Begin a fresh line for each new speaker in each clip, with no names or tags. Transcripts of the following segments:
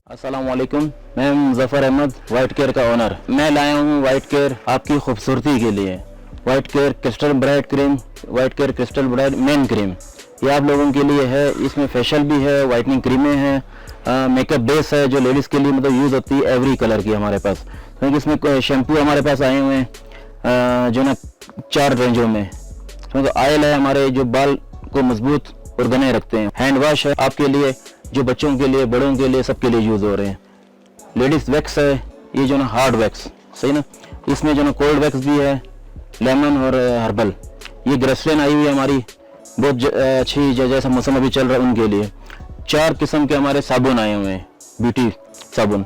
अस्सलामुअलैकुम। मैं Muzaffar Ahmad, white care का ओनर। मैं लाया हूँ वाइट केयर आपकी खूबसूरती के लिए। White care crystal bright cream, white care crystal bright main cream, ये आप लोगों के लिए है। इसमें फेशियल भी है, वाइटनिंग क्रीमें हैं, मेकअप बेस है जो लेडीज़ के लिए मतलब यूज़ होती है एवरी कलर की हमारे पास। क्योंकि इसमें शैम्पू हमारे पास आए हुए हैं जो ना 4 रेंजों में। क्योंकि ऑयल है हमारे जो बाल को मजबूत और घने रखते हैं। हैंड वॉश है आपके लिए, जो बच्चों के लिए, बड़ों के लिए, सबके लिए यूज़ हो रहे हैं। लेडीज़ वैक्स है, ये जो ना हार्ड वैक्स, सही ना। इसमें जो ना कोल्ड वैक्स भी है, लेमन और हर्बल। ये ग्रेसलिन आई हुई है हमारी, बहुत अच्छी, जैसा मौसम अभी चल रहा है उनके लिए। 4 किस्म के हमारे साबुन आए हुए हैं, ब्यूटी साबुन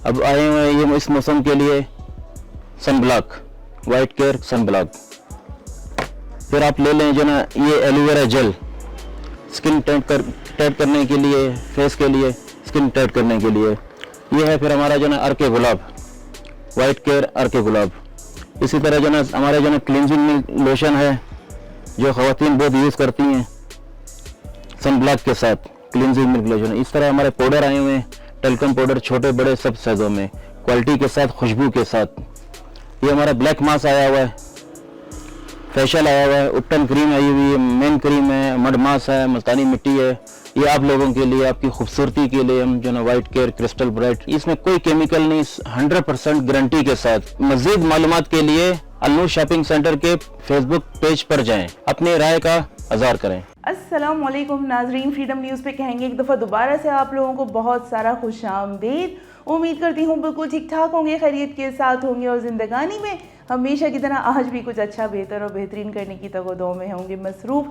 अब आए हुए हैं। ये इस मौसम के लिए sun block, white care sun block. फिर आप ले लें जो ना ये एलोवेरा जेल, स्किन टाइट करने के लिए, फेस के लिए, स्किन टाइट करने के लिए। ये है फिर हमारा जो ना अर्के गुलाब, वाइट केयर अर्के गुलाब। इसी तरह जो ना हमारे जो ना क्लिनजिंग लोशन है जो ख़वातीन बहुत यूज़ करती हैं सन ब्लॉक के साथ, क्लिनजिंग मिल्क लोशन। इस तरह हमारे पाउडर आए हुए हैं, टेल्कम पाउडर, छोटे बड़े सब साइज़ों में, क्वालिटी के साथ, खुशबू के साथ। ये हमारा ब्लैक मास्क आया हुआ है, फेशियल आया हुआ है, उपटन क्रीम आई हुई है, मेन क्रीम है, मड मास है, मुल्तानी मिट्टी है। ये आप लोगों के लिए, आपकी खूबसूरती के लिए हम जो ना वाइट केयर क्रिस्टल ब्राइट, इसमें कोई केमिकल नहीं, 100% गारंटी के साथ। मज़ीद मालूमात के लिए अलनूर शॉपिंग सेंटर के फेसबुक पेज पर जाएं, अपनी राय का इज़हार करें।
अस्सलाम वालेकुम नाजरीन, फ्रीडम न्यूज़ पे कहेंगे एक दफ़ा दोबारा से आप लोगों को बहुत सारा खुशामदीद। उम्मीद करती हूँ बिल्कुल ठीक ठाक होंगे, खैरियत के साथ होंगे और ज़िंदगानी में हमेशा की तरह आज भी कुछ अच्छा, बेहतर और बेहतरीन करने की तगोदो में होंगे मसरूफ़।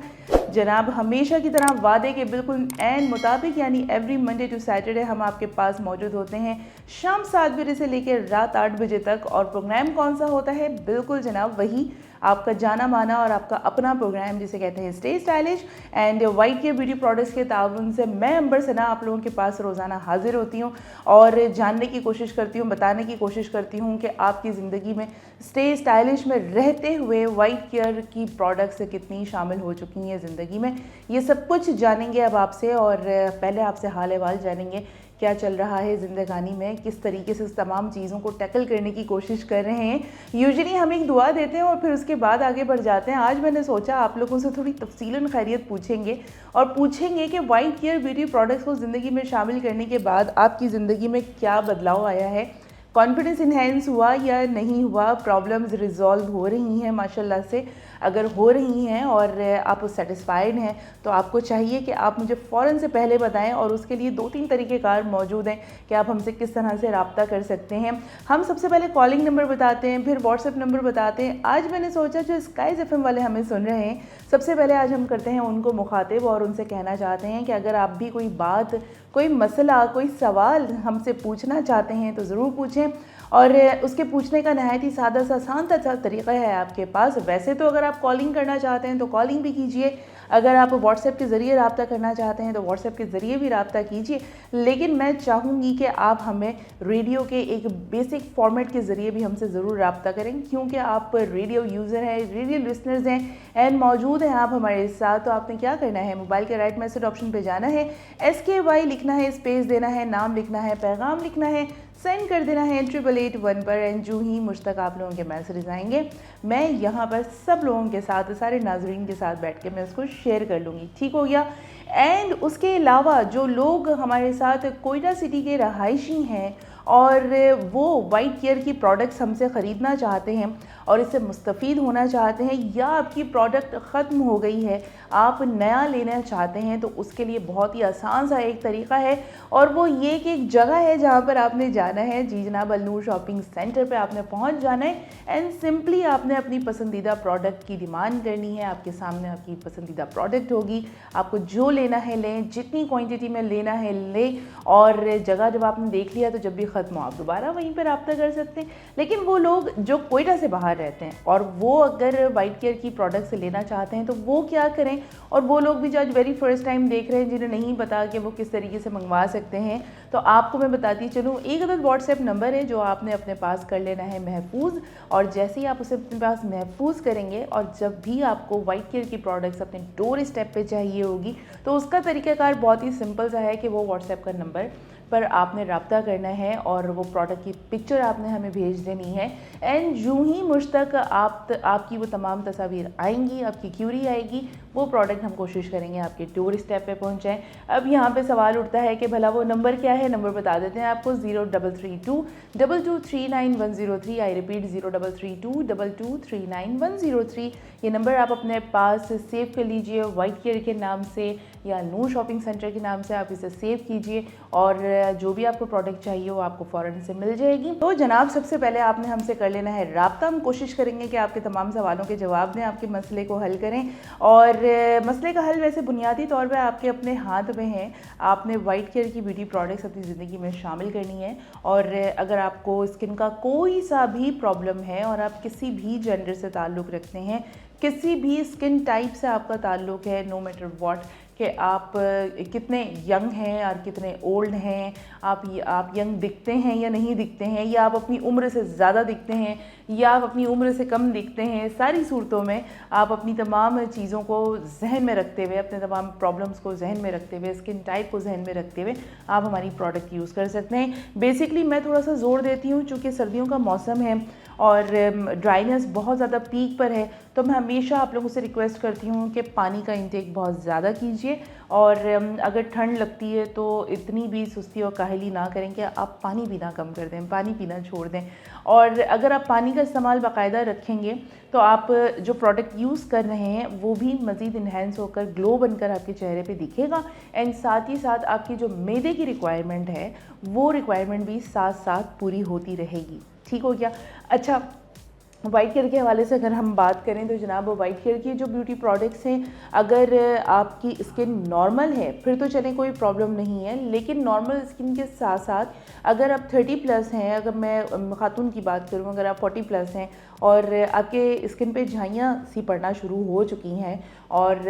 जनाब हमेशा की तरह वादे के बिल्कुल ऐन मुताबिक, यानी एवरी मंडे टू सैटरडे हम आपके पास मौजूद होते हैं शाम 7 बजे से लेकर रात 8 बजे तक। और प्रोग्राम कौन सा होता है? बिल्कुल जनाब वही आपका जाना माना और आपका अपना प्रोग्राम जिसे कहते हैं stay stylish and white care beauty products के ताउन से मैं अंबर सना आप लोगों के पास रोज़ाना हाजिर होती हूँ और जानने की कोशिश करती हूँ, बताने की कोशिश करती हूँ कि आपकी ज़िंदगी में स्टे स्टाइलिश में रहते हुए वाइट केयर की प्रोडक्ट्स कितनी शामिल हो चुकी हैं ज़िंदगी में। ये सब कुछ जानेंगे अब आपसे, और पहले आपसे हाल अहवाल जानेंगे क्या चल रहा है ज़िंदगानी में, किस तरीके से उस तमाम चीज़ों को टैकल करने की कोशिश कर रहे हैं। यूजुअली हम एक दुआ देते हैं और फिर उसके बाद आगे बढ़ जाते हैं। आज मैंने सोचा आप लोगों से थोड़ी तफसीलन खैरियत पूछेंगे और पूछेंगे कि वाइट केयर ब्यूटी प्रोडक्ट्स को ज़िंदगी में शामिल करने के बाद आपकी ज़िंदगी में क्या बदलाव आया है, कॉन्फिडेंस इन्हेंस हुआ या नहीं हुआ, प्रॉब्लम्स रिजॉल्व हो रही हैं माशाल्लाह से। अगर हो रही हैं और आप सेटिस्फाइड हैं तो आपको चाहिए कि आप मुझे फ़ौरन से पहले बताएं, और उसके लिए 2-3 तरीक़ेकार मौजूद हैं कि आप हमसे किस तरह से रब्ता कर सकते हैं। हम सबसे पहले कॉलिंग नंबर बताते हैं, फिर व्हाट्सएप नंबर बताते हैं। आज मैंने सोचा जो स्काइज़ FM वाले हमें सुन रहे हैं, सबसे पहले आज हम करते हैं उनको मुखातिब और उनसे कहना चाहते हैं कि अगर आप भी कोई बात, कोई मसला, कोई सवाल हमसे पूछना चाहते हैं तो ज़रूर पूछें। और उसके पूछने का नहायत ही सादा सा आसान सा तरीक़ा है आपके पास। वैसे तो अगर आप कॉलिंग करना चाहते हैं तो कॉलिंग भी कीजिए, अगर आप व्हाट्सएप के ज़रिए रब्ता करना चाहते हैं तो व्हाट्सएप के ज़रिए भी रब्ता कीजिए। लेकिन मैं चाहूँगी कि आप हमें रेडियो के एक बेसिक फॉर्मेट के ज़रिए भी हमसे ज़रूर रब्ता करें, क्योंकि आप रेडियो यूज़र हैं, रेडियो लिसनर्स हैं एंड मौजूद हैं आप हमारे साथ। तो आपने क्या करना है, मोबाइल के राइट मैसेज ऑप्शन पर जाना है, SKY लिखना है, स्पेस देना है, नाम लिखना है, पैगाम लिखना है, सेंड कर देना है 8881 पर। एंड जो ही मुझ तक आप लोगों के मैसेज आएंगे मैं यहाँ पर सब लोगों के साथ, सारे नाजरीन के साथ बैठ के मैं उसको शेयर कर लूँगी। ठीक हो गया। एंड उसके अलावा जो लोग हमारे साथ कोयटा सिटी के रहायशी हैं और वो वाइट केयर की प्रोडक्ट्स हमसे ख़रीदना चाहते हैं और इससे मुस्तफ़ीद होना चाहते हैं, या आपकी प्रोडक्ट ख़त्म हो गई है, आप नया लेना चाहते हैं, तो उसके लिए बहुत ही आसान सा एक तरीक़ा है, और वो ये कि एक जगह है जहाँ पर आपने जाना है। जी जनाब, अलनूर शॉपिंग सेंटर पे आपने पहुँच जाना है एंड सिंपली आपने अपनी पसंदीदा प्रोडक्ट की डिमांड करनी है। आपके सामने आपकी पसंदीदा प्रोडक्ट होगी, आपको जो लेना है लें, जितनी क्वान्टिटी में लेना है लें, और जगह जब आपने देख लिया तो जब भी ख़त्म हो आप दोबारा वहीं पर रब्ता कर सकते हैं। लेकिन वो लोग जो कोयटा से बाहर रहते हैं और वो अगर वाइट केयर की प्रोडक्ट से लेना चाहते हैं तो वो क्या करें, और वो लोग भी जो आज वेरी फर्स्ट टाइम देख रहे हैं जिन्हें नहीं पता कि वो किस तरीके से मंगवा सकते हैं, तो आपको मैं बताती चलूँ। एक अदद व्हाट्सएप नंबर है जो आपने अपने पास कर लेना है महफूज, और जैसे ही आप उसे अपने पास महफूज करेंगे और जब भी आपको वाइट केयर की प्रोडक्ट्स अपने डोर स्टेप पे चाहिए होगी तो उसका तरीक़ाकार बहुत ही सिंपल सा है कि वो व्हाट्सएप का नंबर पर आपने रब्ता करना है और वो प्रोडक्ट की पिक्चर आपने हमें भेज देनी है। एंड यूँ ही मुझ तक आपकी वो तमाम तस्वीर आएंगी, आपकी क्यूरी आएगी, वो प्रोडक्ट हम कोशिश करेंगे आपके डोर स्टेप पे पहुंचाएं। अब यहाँ पे सवाल उठता है कि भला वो नंबर क्या है। नंबर बता देते हैं आपको, 0332 2239103। I repeat 0332 2239103। ये नंबर आप अपने पास सेव कर लीजिए, वाइट केयर के नाम से या नूर शॉपिंग सेंटर के नाम से आप इसे सेव कीजिए और जो भी आपको प्रोडक्ट चाहिए वो आपको फ़ौरन से मिल जाएगी। तो जनाब, सबसे पहले आपने हमसे कर लेना है रब्ता। हम कोशिश करेंगे कि आपके तमाम सवालों के जवाब दें, आपके मसले को हल करें। और मसले का हल वैसे बुनियादी तौर पे आपके अपने हाथ में है। आपने वाइट केयर की ब्यूटी प्रोडक्ट्स अपनी ज़िंदगी में शामिल करनी है। और अगर आपको स्किन का कोई सा भी प्रॉब्लम है और आप किसी भी जेंडर से ताल्लुक़ रखते हैं, किसी भी स्किन टाइप से आपका ताल्लुक़ है, नो मैटर व्हाट, कि आप कितने यंग हैं और कितने ओल्ड हैं, आप यंग दिखते हैं या नहीं दिखते हैं, या आप अपनी उम्र से ज़्यादा दिखते हैं या आप अपनी उम्र से कम दिखते हैं, सारी सूरतों में आप अपनी तमाम चीज़ों को जहन में रखते हुए, अपने तमाम प्रॉब्लम्स को जहन में रखते हुए, स्किन टाइप को जहन में रखते हुए आप हमारी प्रोडक्ट यूज़ कर सकते हैं। बेसिकली मैं थोड़ा सा ज़ोर देती हूँ चूँकि सर्दियों का मौसम है और ड्राइनेस बहुत ज़्यादा पीक पर है, तो मैं हमेशा आप लोगों से रिक्वेस्ट करती हूँ कि पानी का इंटेक बहुत ज़्यादा कीजिए। और अगर ठंड लगती है तो इतनी भी सुस्ती और काहली ना करें कि आप पानी पीना कम कर दें, पानी पीना छोड़ दें। और अगर आप पानी का इस्तेमाल बाकायदा रखेंगे तो आप जो प्रोडक्ट यूज़ कर रहे हैं वो भी मज़ीद इन्हेंस होकर ग्लो बनकर आपके चेहरे पे दिखेगा। एंड साथ ही साथ आपकी जो मैदे की रिक्वायरमेंट है वो रिक्वायरमेंट भी साथ साथ पूरी होती रहेगी। ठीक हो गया। अच्छा, वाइट केयर के हवाले से अगर हम बात करें तो जनाब, वाइट केयर की जो ब्यूटी प्रोडक्ट्स हैं, अगर आपकी स्किन नॉर्मल है फिर तो चलें कोई प्रॉब्लम नहीं है, लेकिन नॉर्मल स्किन के साथ साथ अगर आप 30+ हैं, अगर मैं ख़ातून की बात करूँ, अगर आप 40+ हैं और आपके स्किन पे झाइयाँ सी पड़ना शुरू हो चुकी हैं और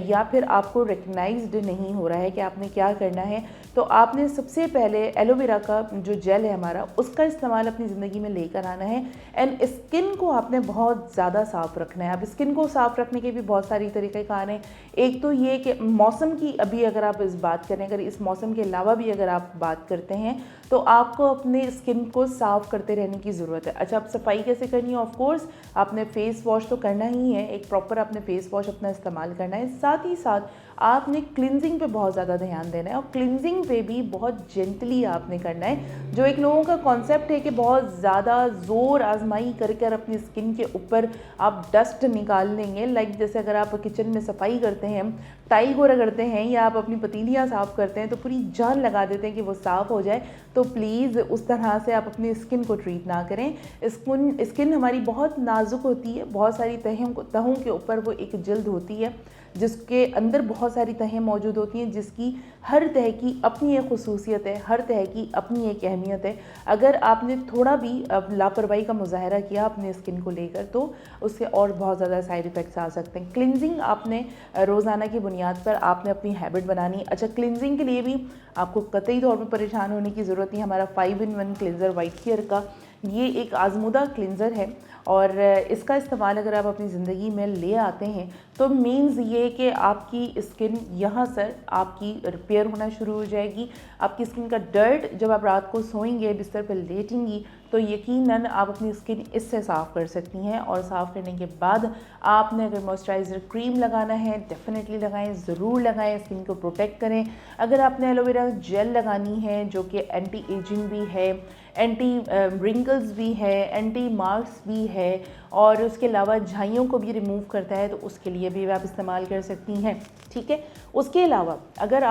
या फिर आपको रिकग्नाइज्ड नहीं हो रहा है कि आपने क्या करना है, तो आपने सबसे पहले एलोवेरा का जो जेल है हमारा, उसका इस्तेमाल अपनी ज़िंदगी में लेकर आना है। एंड स्किन को आपने बहुत ज़्यादा साफ़ रखना है। अब स्किन को साफ़ रखने के भी बहुत सारी तरीक़ेकार हैं। एक तो ये कि मौसम की, अभी अगर आप इस बात करें, अगर इस मौसम के अलावा भी अगर आप बात करते हैं तो आपको अपने स्किन को साफ़ करते रहने की ज़रूरत है। अच्छा, अब सफाई कैसे करनी है? ऑफ कोर्स आपने फेस वॉश तो करना ही है, एक प्रॉपर आपने फेस वॉश अपना इस्तेमाल करना है। साथ ही साथ आपने क्लिनजिंग पे बहुत ज़्यादा ध्यान देना है और क्लिनजिंग पे भी बहुत जेंटली आपने करना है। जो एक लोगों का कॉन्सेप्ट है कि बहुत ज़्यादा ज़ोर आजमाई कर अपनी स्किन के ऊपर आप डस्ट निकाल लेंगे, लाइक जैसे अगर आप किचन में सफाई करते हैं, टाइल को रगड़ते हैं या आप अपनी पतीलियाँ साफ़ करते हैं तो पूरी जान लगा देते हैं कि वो साफ़ हो जाए, तो प्लीज़ उस तरह से आप अपनी स्किन को ट्रीट ना करें। स्किन हमारी बहुत नाजुक होती है, बहुत सारी तहों के ऊपर वो एक जल्द होती है जिसके अंदर बहुत सारी तहें मौजूद होती हैं, जिसकी हर तह की अपनी एक खुसूसियत है, हर तह की अपनी एक अहमियत है। अगर आपने थोड़ा भी लापरवाही का मुजाहरा किया अपने स्किन को लेकर तो उससे और बहुत ज़्यादा साइड इफ़ेक्ट्स आ सकते हैं। क्लिनजिंग आपने रोज़ाना की बुनियाद पर आपने अपनी हैबिट बनानी है। अच्छा, क्लिनजिंग के लिए भी आपको कतई तौर पर परेशान होने की ज़रूरत नहीं। हमारा 5-in-1 क्लिनज़र वाइट केयर का ये एक आजमूदा क्लिनज़र है और इसका इस्तेमाल अगर आप अपनी ज़िंदगी में ले आते हैं तो मीन्स ये कि आपकी स्किन यहाँ से आपकी रिपेयर होना शुरू हो जाएगी। आपकी स्किन का डर्ट, जब आप रात को सोएंगे, बिस्तर पर लेटेंगी, तो यकीनन आप अपनी स्किन इससे साफ़ कर सकती हैं। और साफ़ करने के बाद आपने अगर मॉइस्चराइज़र क्रीम लगाना है, डेफिनेटली लगाएं, ज़रूर लगाएं, स्किन को प्रोटेक्ट करें। अगर आपने एलोवेरा जेल लगानी है जो कि एंटी एजिंग भी है, एंटी रिंकल्स भी है, एंटी मार्क्स भी है और उसके अलावा झाइयों को भी रिमूव करता है, तो उसके लिए भी आप इस्तेमाल कर सकती हैं। ठीक है। उसके अलावा अगर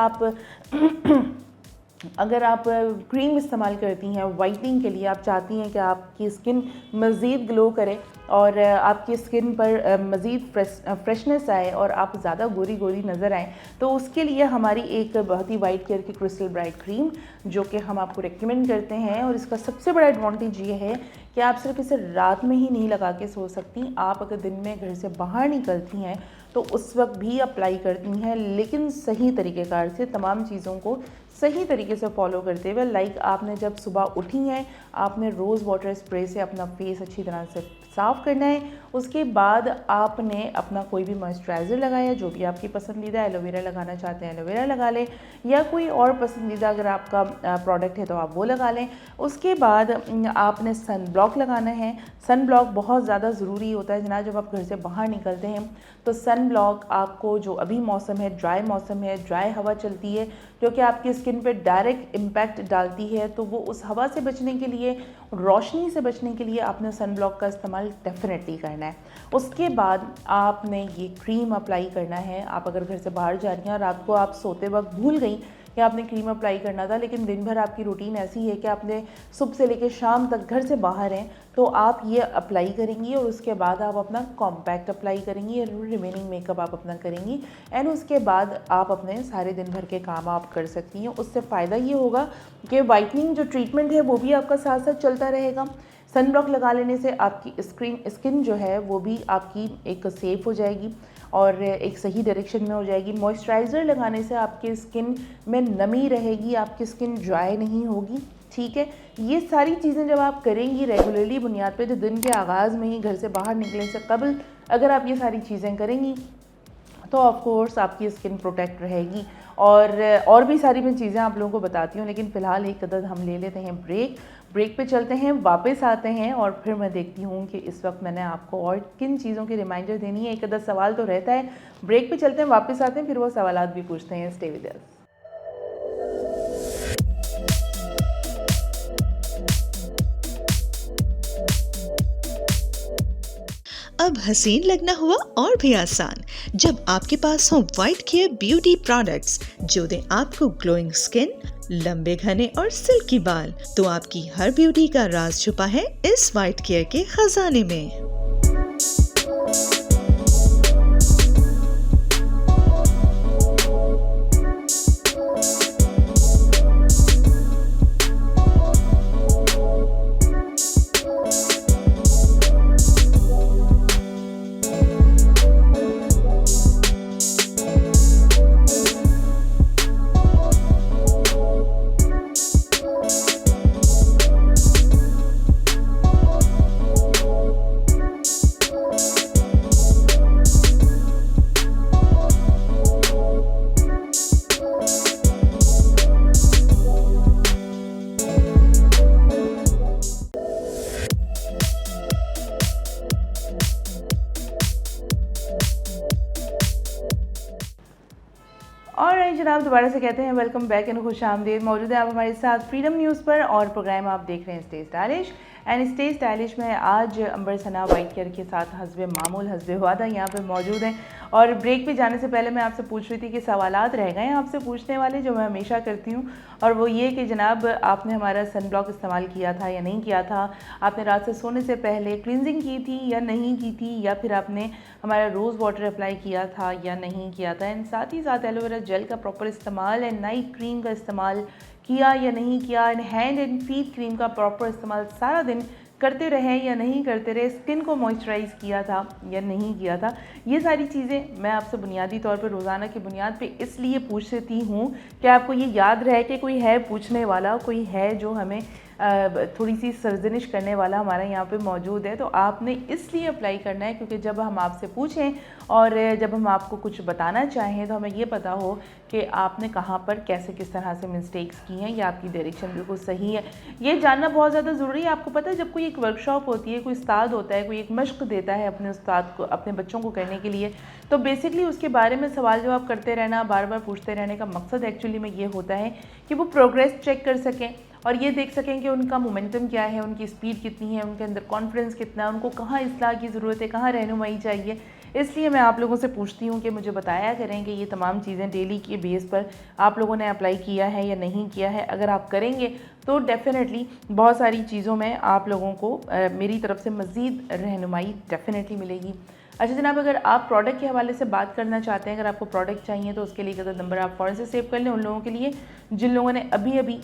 आप क्रीम इस्तेमाल करती हैं वाइटनिंग के लिए, आप चाहती हैं कि आपकी स्किन मज़ीद ग्लो करे और आपकी स्किन पर मज़ीद फ्रेशनेस आए और आप ज़्यादा गोरी गोरी नज़र आएँ, तो उसके लिए हमारी एक बहुत ही वाइट केयर की क्रिस्टल ब्राइट क्रीम जो कि हम आपको रेकमेंड करते हैं। और इसका सबसे बड़ा एडवांटेज ये है कि आप सिर्फ इसे रात में ही नहीं लगा के सो सकती, आप अगर दिन में घर से बाहर निकलती हैं तो उस वक्त भी अप्लाई करती हैं, लेकिन सही तरीक़ेकार से, तमाम चीज़ों को सही तरीके से फॉलो करते हुए, लाइक आपने जब सुबह उठी हैं आपने रोज़ वाटर स्प्रे से अपना फेस अच्छी तरह से साफ़ करना है। उसके बाद आपने अपना कोई भी मॉइस्चराइज़र लगाया, जो भी आपकी पसंदीदा, एलोवेरा लगाना चाहते हैं एलोवेरा लगा लें, या कोई और पसंदीदा अगर आपका प्रोडक्ट है तो आप वो लगा लें। उसके बाद आपने सन ब्लॉक लगाना है। सन ब्लॉक बहुत ज़्यादा ज़रूरी होता है जनाब, जब आप घर से बाहर निकलते हैं तो सन ब्लॉक आपको, जो अभी मौसम है ड्राई मौसम है, ड्राई हवा चलती है जो कि आपकी स्किन पे डायरेक्ट इम्पैक्ट डालती है, तो वो उस हवा से बचने के लिए, रोशनी से बचने के लिए आपने सन ब्लॉक का इस्तेमाल डेफिनेटली करना है। उसके बाद आपने ये क्रीम अप्लाई करना है। आप अगर घर से बाहर जा रही हैं और रात को आप सोते वक्त भूल गई कि आपने क्रीम अप्लाई करना था, लेकिन दिन भर आपकी रूटीन ऐसी है कि आपने सुबह से लेकर शाम तक घर से बाहर हैं, तो आप ये अप्लाई करेंगी और उसके बाद आप अपना कॉम्पैक्ट अप्लाई करेंगी या रिमेनिंग मेकअप आप अपना करेंगी, एंड उसके बाद आप अपने सारे दिन भर के काम आप कर सकती हैं। उससे फ़ायदा ये होगा कि वाइटनिंग जो ट्रीटमेंट है वो भी आपका साथ साथ चलता रहेगा। सन ब्लॉक लगा लेने से आपकी स्किन जो है वो भी आपकी एक सेफ हो जाएगी और एक सही डायरेक्शन में हो जाएगी। मॉइस्चराइज़र लगाने से आपकी स्किन में नमी रहेगी, आपकी स्किन ड्राई नहीं होगी, ठीक है। ये सारी चीज़ें जब आप करेंगी रेगुलरली बुनियाद पे, तो दिन के आगाज़ में ही घर से बाहर निकलने से कबल अगर आप ये सारी चीज़ें करेंगी तो ऑफ कोर्स आपकी स्किन प्रोटेक्ट रहेगी। और भी सारी मैं चीज़ें आप लोगों को बताती हूँ, लेकिन फ़िलहाल एक कदर हम ले लेते हैं ब्रेक पे चलते हैं, वापस आते हैं और फिर मैं देखती हूँ कि इस वक्त मैंने आपको और किन चीज़ों की रिमाइंडर देनी है। एक कदर सवाल तो रहता है। ब्रेक पे चलते हैं, वापस आते हैं, फिर वो सवालात भी पूछते हैं। Stay with us.
अब हसीन लगना हुआ और भी आसान जब आपके पास हो वाइट केयर ब्यूटी प्रोडक्ट्स जो दें आपको ग्लोइंग स्किन, लंबे घने और सिल्की बाल। तो आपकी हर ब्यूटी का राज छुपा है इस वाइट केयर के खजाने में।
और जनाब दोबारा से कहते हैं वेलकम बैक एंड खुश आमदीद। मौजूद है आप हमारे साथ फ्रीडम न्यूज़ पर और प्रोग्राम आप देख रहे हैं stay stylish. And stay stylish में आज अंबर सना वाइट केयर के साथ हस्बे मामूल हस्बे वादा यहाँ पे मौजूद हैं। और ब्रेक पे जाने से पहले मैं आपसे पूछ रही थी कि सवालात रह गए हैं आपसे पूछने वाले, जो मैं हमेशा करती हूँ, और वो ये कि जनाब आपने हमारा सन ब्लॉक इस्तेमाल किया था या नहीं किया था, आपने रात से सोने से पहले क्लिनजिंग की थी या नहीं की थी, या फिर आपने हमारा रोज़ वाटर अप्लाई किया था या नहीं किया था, एंड साथ ही साथ एलोवेरा जेल का प्रॉपर इस्तेमाल एंड नाइट क्रीम का इस्तेमाल किया या नहीं किया, and hand and feet cream का प्रॉपर इस्तेमाल सारा दिन करते रहे या नहीं करते रहे, स्किन को मॉइस्चराइज़ किया था या नहीं किया था। ये सारी चीज़ें मैं आपसे बुनियादी तौर पर रोज़ाना की बुनियाद पे इसलिए पूछती हूँ कि आपको ये याद रहे कि कोई है पूछने वाला, कोई है जो हमें थोड़ी सी सर्जनिश करने वाला हमारा यहाँ पे मौजूद है। तो आपने इसलिए अप्लाई करना है क्योंकि जब हम आपसे पूछें और जब हम आपको कुछ बताना चाहें तो हमें ये पता हो कि आपने कहाँ पर कैसे किस तरह से मिस्टेक्स की हैं या आपकी डायरेक्शन बिल्कुल सही है। ये जानना बहुत ज़्यादा ज़रूरी है। आपको पता है जब कोई एक वर्कशॉप होती है, कोई उस्ताद होता है, कोई एक मश्क देता है अपने उस्ताद को, अपने बच्चों को करने के लिए, तो बेसिकली उसके बारे में सवाल जवाब करते रहना, बार बार पूछते रहने का मकसद एक्चुअली में ये होता है कि वो प्रोग्रेस चेक कर सकें और ये देख सकें कि उनका मोमेंटम क्या है, उनकी स्पीड कितनी है, उनके अंदर कॉन्फिडेंस कितना है, उनको कहाँ इस्लाह की ज़रूरत है, कहाँ रहनुमाई चाहिए। इसलिए मैं आप लोगों से पूछती हूँ कि मुझे बताया करें कि ये तमाम चीज़ें डेली के बेस पर आप लोगों ने अप्लाई किया है या नहीं किया है। अगर आप करेंगे तो डेफ़िनेटली बहुत सारी चीज़ों में आप लोगों को मेरी तरफ से मज़ीद रहनुमाई डेफ़िनेटली मिलेगी। अच्छा जनाब, अगर आप प्रोडक्ट के हवाले से बात करना चाहते हैं, अगर आपको प्रोडक्ट चाहिए तो उसके लिए अगर नंबर आप फ़ौरन से सेव कर लें उन लोगों के लिए जिन लोगों ने अभी अभी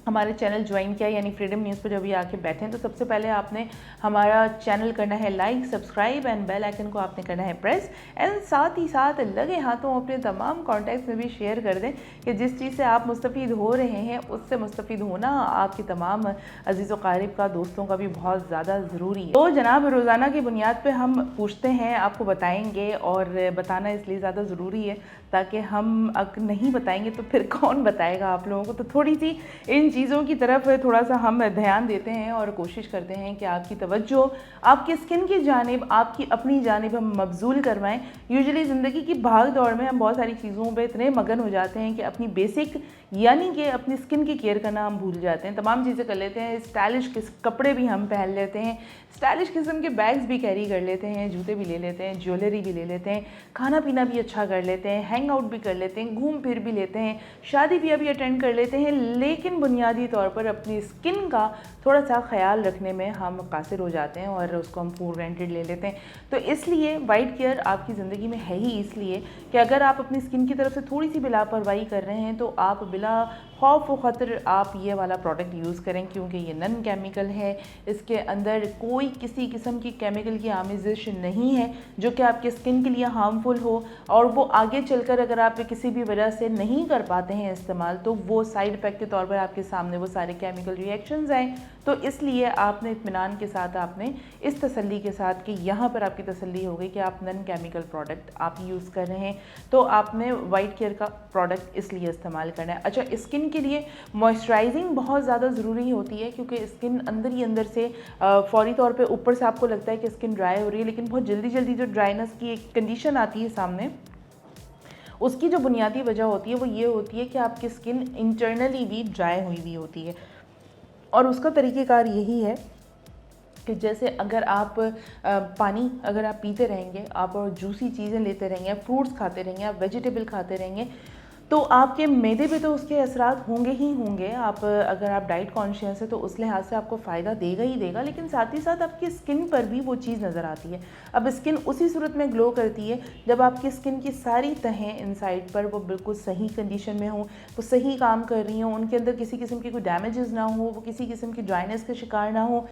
हमारे चैनल ज्वाइन किया यानी फ्रीडम न्यूज़ पर जब भी आके बैठें तो सबसे पहले आपने हमारा चैनल करना है like, subscribe and bell icon को आपने करना है प्रेस एंड साथ ही साथ लगे हाथों अपने तमाम कॉन्टैक्ट्स में भी शेयर कर दें कि जिस चीज़ से आप मुस्तफ़ीद हो रहे हैं उससे मुस्तफ़ीद होना आपके तमाम अजीज़ व क़ारिब का, दोस्तों का भी बहुत ज़्यादा ज़रूरी है। तो जनाब, रोज़ाना की बुनियाद पर हम पूछते हैं, आपको बताएँगे और बताना इसलिए ज़्यादा ज़रूरी है ताकि हम अगर नहीं बताएंगे तो फिर कौन बताएगा आप लोगों को। तो थोड़ी सी इन चीज़ों की तरफ थोड़ा सा हम ध्यान देते हैं और कोशिश करते हैं कि आपकी तवज्जो आपकी स्किन की जानिब, आपकी अपनी जानिब हम मबजूल करवाएं। यूजुअली ज़िंदगी की भाग दौड़ में हम बहुत सारी चीज़ों पे इतने मगन हो जाते हैं कि अपनी बेसिक यानी कि अपनी स्किन की केयर करना हम भूल जाते हैं। तमाम चीज़ें कर लेते हैं, स्टाइलिश कपड़े भी हम पहन लेते हैं, स्टाइलिश किस्म के बैग्स भी कैरी कर लेते हैं, जूते भी ले लेते हैं, ज्वेलरी भी ले लेते हैं, खाना पीना भी अच्छा कर लेते हैं, हैंग आउट भी कर लेते हैं, घूम फिर भी लेते हैं, शादी ब्याह भी अटेंड कर लेते हैं, लेकिन बुनियादी तौर पर अपनी स्किन का थोड़ा सा ख्याल रखने में हम कासिर हो जाते हैं और उसको हम फॉर ग्रांटेड ले लेते हैं। तो इसलिए वाइट केयर आपकी ज़िंदगी में है ही इसलिए कि अगर आप अपनी स्किन की तरफ से थोड़ी सी भी लापरवाही कर रहे हैं तो आप बिला खौफ व ख़तर आप ये वाला प्रोडक्ट यूज़ करें, क्योंकि ये नन केमिकल है, इसके अंदर कोई किसी किस्म की केमिकल की आमेज़श नहीं है जो कि आपके स्किन के लिए हार्मफुल हो और वो आगे चलकर अगर आप किसी भी वजह से नहीं कर पाते हैं इस्तेमाल तो वो साइड इफ़ेक्ट के तौर पर आपके सामने वो सारे केमिकल रिएक्शंस आए। तो इसलिए आपने इत्मीनान के साथ, आपने इस तसल्ली के साथ कि यहाँ पर आपकी तसल्ली हो गई कि आप नन केमिकल प्रोडक्ट आप यूज़ कर रहे हैं, तो आपने वाइट केयर का प्रोडक्ट इसलिए इस्तेमाल करना है। अच्छा, स्किन के लिए मॉइस्चराइजिंग बहुत ज़्यादा ज़रूरी होती है क्योंकि स्किन अंदर ही अंदर से फौरी तौर पे ऊपर से आपको लगता है कि स्किन ड्राई हो रही है, लेकिन बहुत जल्दी जल्दी जो ड्राइनेस की एक कंडीशन आती है सामने, उसकी जो बुनियादी वजह होती है वो ये होती है कि आपकी स्किन इंटरनली भी ड्राई हुई हुई होती है। और उसका तरीक़ेकार यही है कि जैसे अगर आप पानी अगर आप पीते रहेंगे, आप जूसी चीज़ें लेते रहेंगे, फ्रूट्स खाते रहेंगे, आप वेजिटेबल खाते रहेंगे, तो आपके मैदे पे तो उसके असरात होंगे ही होंगे। आप अगर आप डाइट कॉन्शियस है तो उस लिहाज से आपको फ़ायदा देगा ही देगा, लेकिन साथ ही साथ आपकी स्किन पर भी वो चीज़ नज़र आती है। अब स्किन उसी सूरत में ग्लो करती है जब आपकी स्किन की सारी तहें इनसाइड पर वो बिल्कुल सही कंडीशन में हों, वो सही काम कर रही हों, उनके अंदर किसी किस्म की कोई डैमेजेस ना हो, वो किसी किस्म की ड्राइनेस का शिकार ना हो।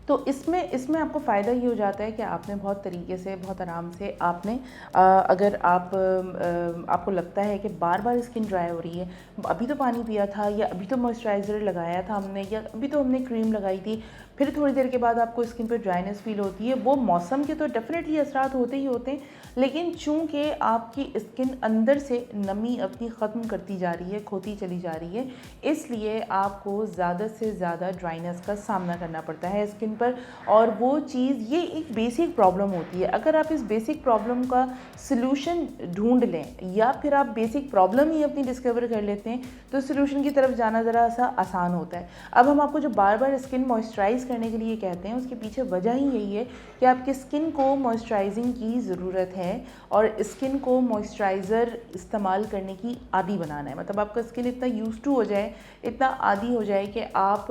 तो इसमें आपको फ़ायदा ये हो जाता है कि आपने बहुत तरीके से, बहुत आराम से आपने अगर आपको लगता है कि बार बार स्किन ड्राई हो रही है, अभी तो पानी पिया था या अभी तो मॉइस्चराइज़र लगाया था हमने या अभी तो हमने क्रीम लगाई थी, फिर थोड़ी देर के बाद आपको स्किन पे ड्राइनेस फील होती है, वो मौसम के तो डेफिनेटली असरात होते ही होते हैं, लेकिन चूँकि आपकी स्किन अंदर से नमी अपनी ख़त्म करती जा रही है, खोती चली जा रही है, इसलिए आपको ज़्यादा से ज़्यादा ड्राइनेस का सामना करना पड़ता है स्किन पर। और वो चीज़, ये एक बेसिक प्रॉब्लम होती है। अगर आप इस बेसिक प्रॉब्लम का सलूशन ढूंढ लें या फिर आप बेसिक प्रॉब्लम ही अपनी डिस्कवर कर लेते हैं तो सलूशन की तरफ जाना ज़रा सा आसान होता है। अब हम आपको जो बार बार स्किन मॉइस्चराइज़ करने के लिए कहते हैं उसके पीछे वजह ही यही है कि आपकी स्किन को मॉइस्चराइजिंग की ज़रूरत है और स्किन को मॉइस्चराइज़र इस्तेमाल करने की आदी बनाना है। मतलब आपका स्किन इतना यूज़ टू हो जाए, इतना आदी हो जाए कि आप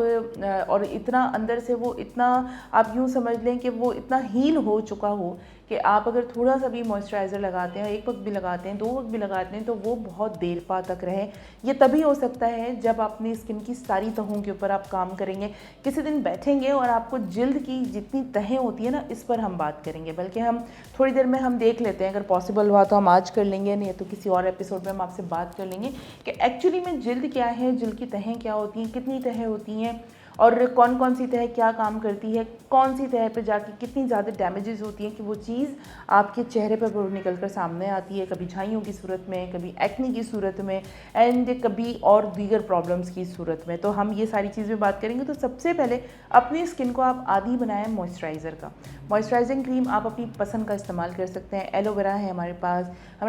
और इतना अंदर से वो इतना, आप यूँ समझ लें कि वो इतना हील हो चुका हो कि आप अगर थोड़ा सा भी मॉइस्चराइज़र लगाते हैं, एक वक्त भी लगाते हैं, 2 वक्त भी लगाते हैं, तो वो बहुत देर पा तक रहे। ये तभी हो सकता है जब अपनी स्किन की सारी तहों के ऊपर आप काम करेंगे। किसी दिन बैठेंगे और आपको जिल्द की जितनी तहें होती है ना, इस पर हम बात करेंगे, बल्कि हम थोड़ी देर में हम देख लेते हैं, अगर पॉसिबल हुआ तो हम आज कर लेंगे, नहीं तो किसी और एपिसोड में हम आपसे बात कर लेंगे कि एक्चुअली में जिल्द क्या है, जिल्द की तहें क्या होती हैं, कितनी तहें होती हैं और कौन कौन सी तह क्या काम करती है, कौन सी तह पे जाके कितनी ज़्यादा डैमेजेस होती हैं कि वो चीज़ आपके चेहरे पर निकल कर सामने आती है, कभी झाइयों की सूरत में, कभी एक्ने की सूरत में एंड कभी और दीगर प्रॉब्लम्स की सूरत में। तो हम ये सारी चीज़ें बात करेंगे। तो सबसे पहले अपनी स्किन को आप आदी बनाएं मॉइस्चराइज़र का। मॉइस्चराइजिंग क्रीम आप अपनी पसंद का इस्तेमाल कर सकते हैं। एलोवेरा है हमारे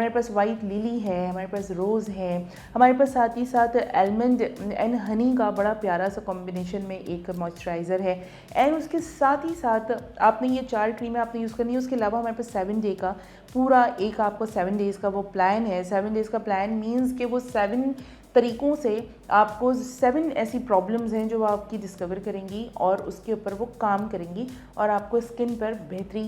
पास वाइट लिली है, हमारे पास रोज़ है, हमारे पास साथ ही साथ आलमंड एंड हनी का बड़ा प्यारा सा कॉम्बिनेशन में एक मॉइस्चराइज़र है। एंड उसके साथ ही साथ आपने ये 4 क्रीमें आपने यूज़ करनी है। उसके अलावा हमारे पास 7 डे का पूरा एक आपको 7 डेज़ का वो प्लान है। 7 डेज़ का प्लान मीन्स कि वो 7 तरीक़ों से आपको 7 ऐसी प्रॉब्लम्स हैं जो आपकी डिस्कवर करेंगी और उसके ऊपर वो काम करेंगी और आपको स्किन पर बेहतरी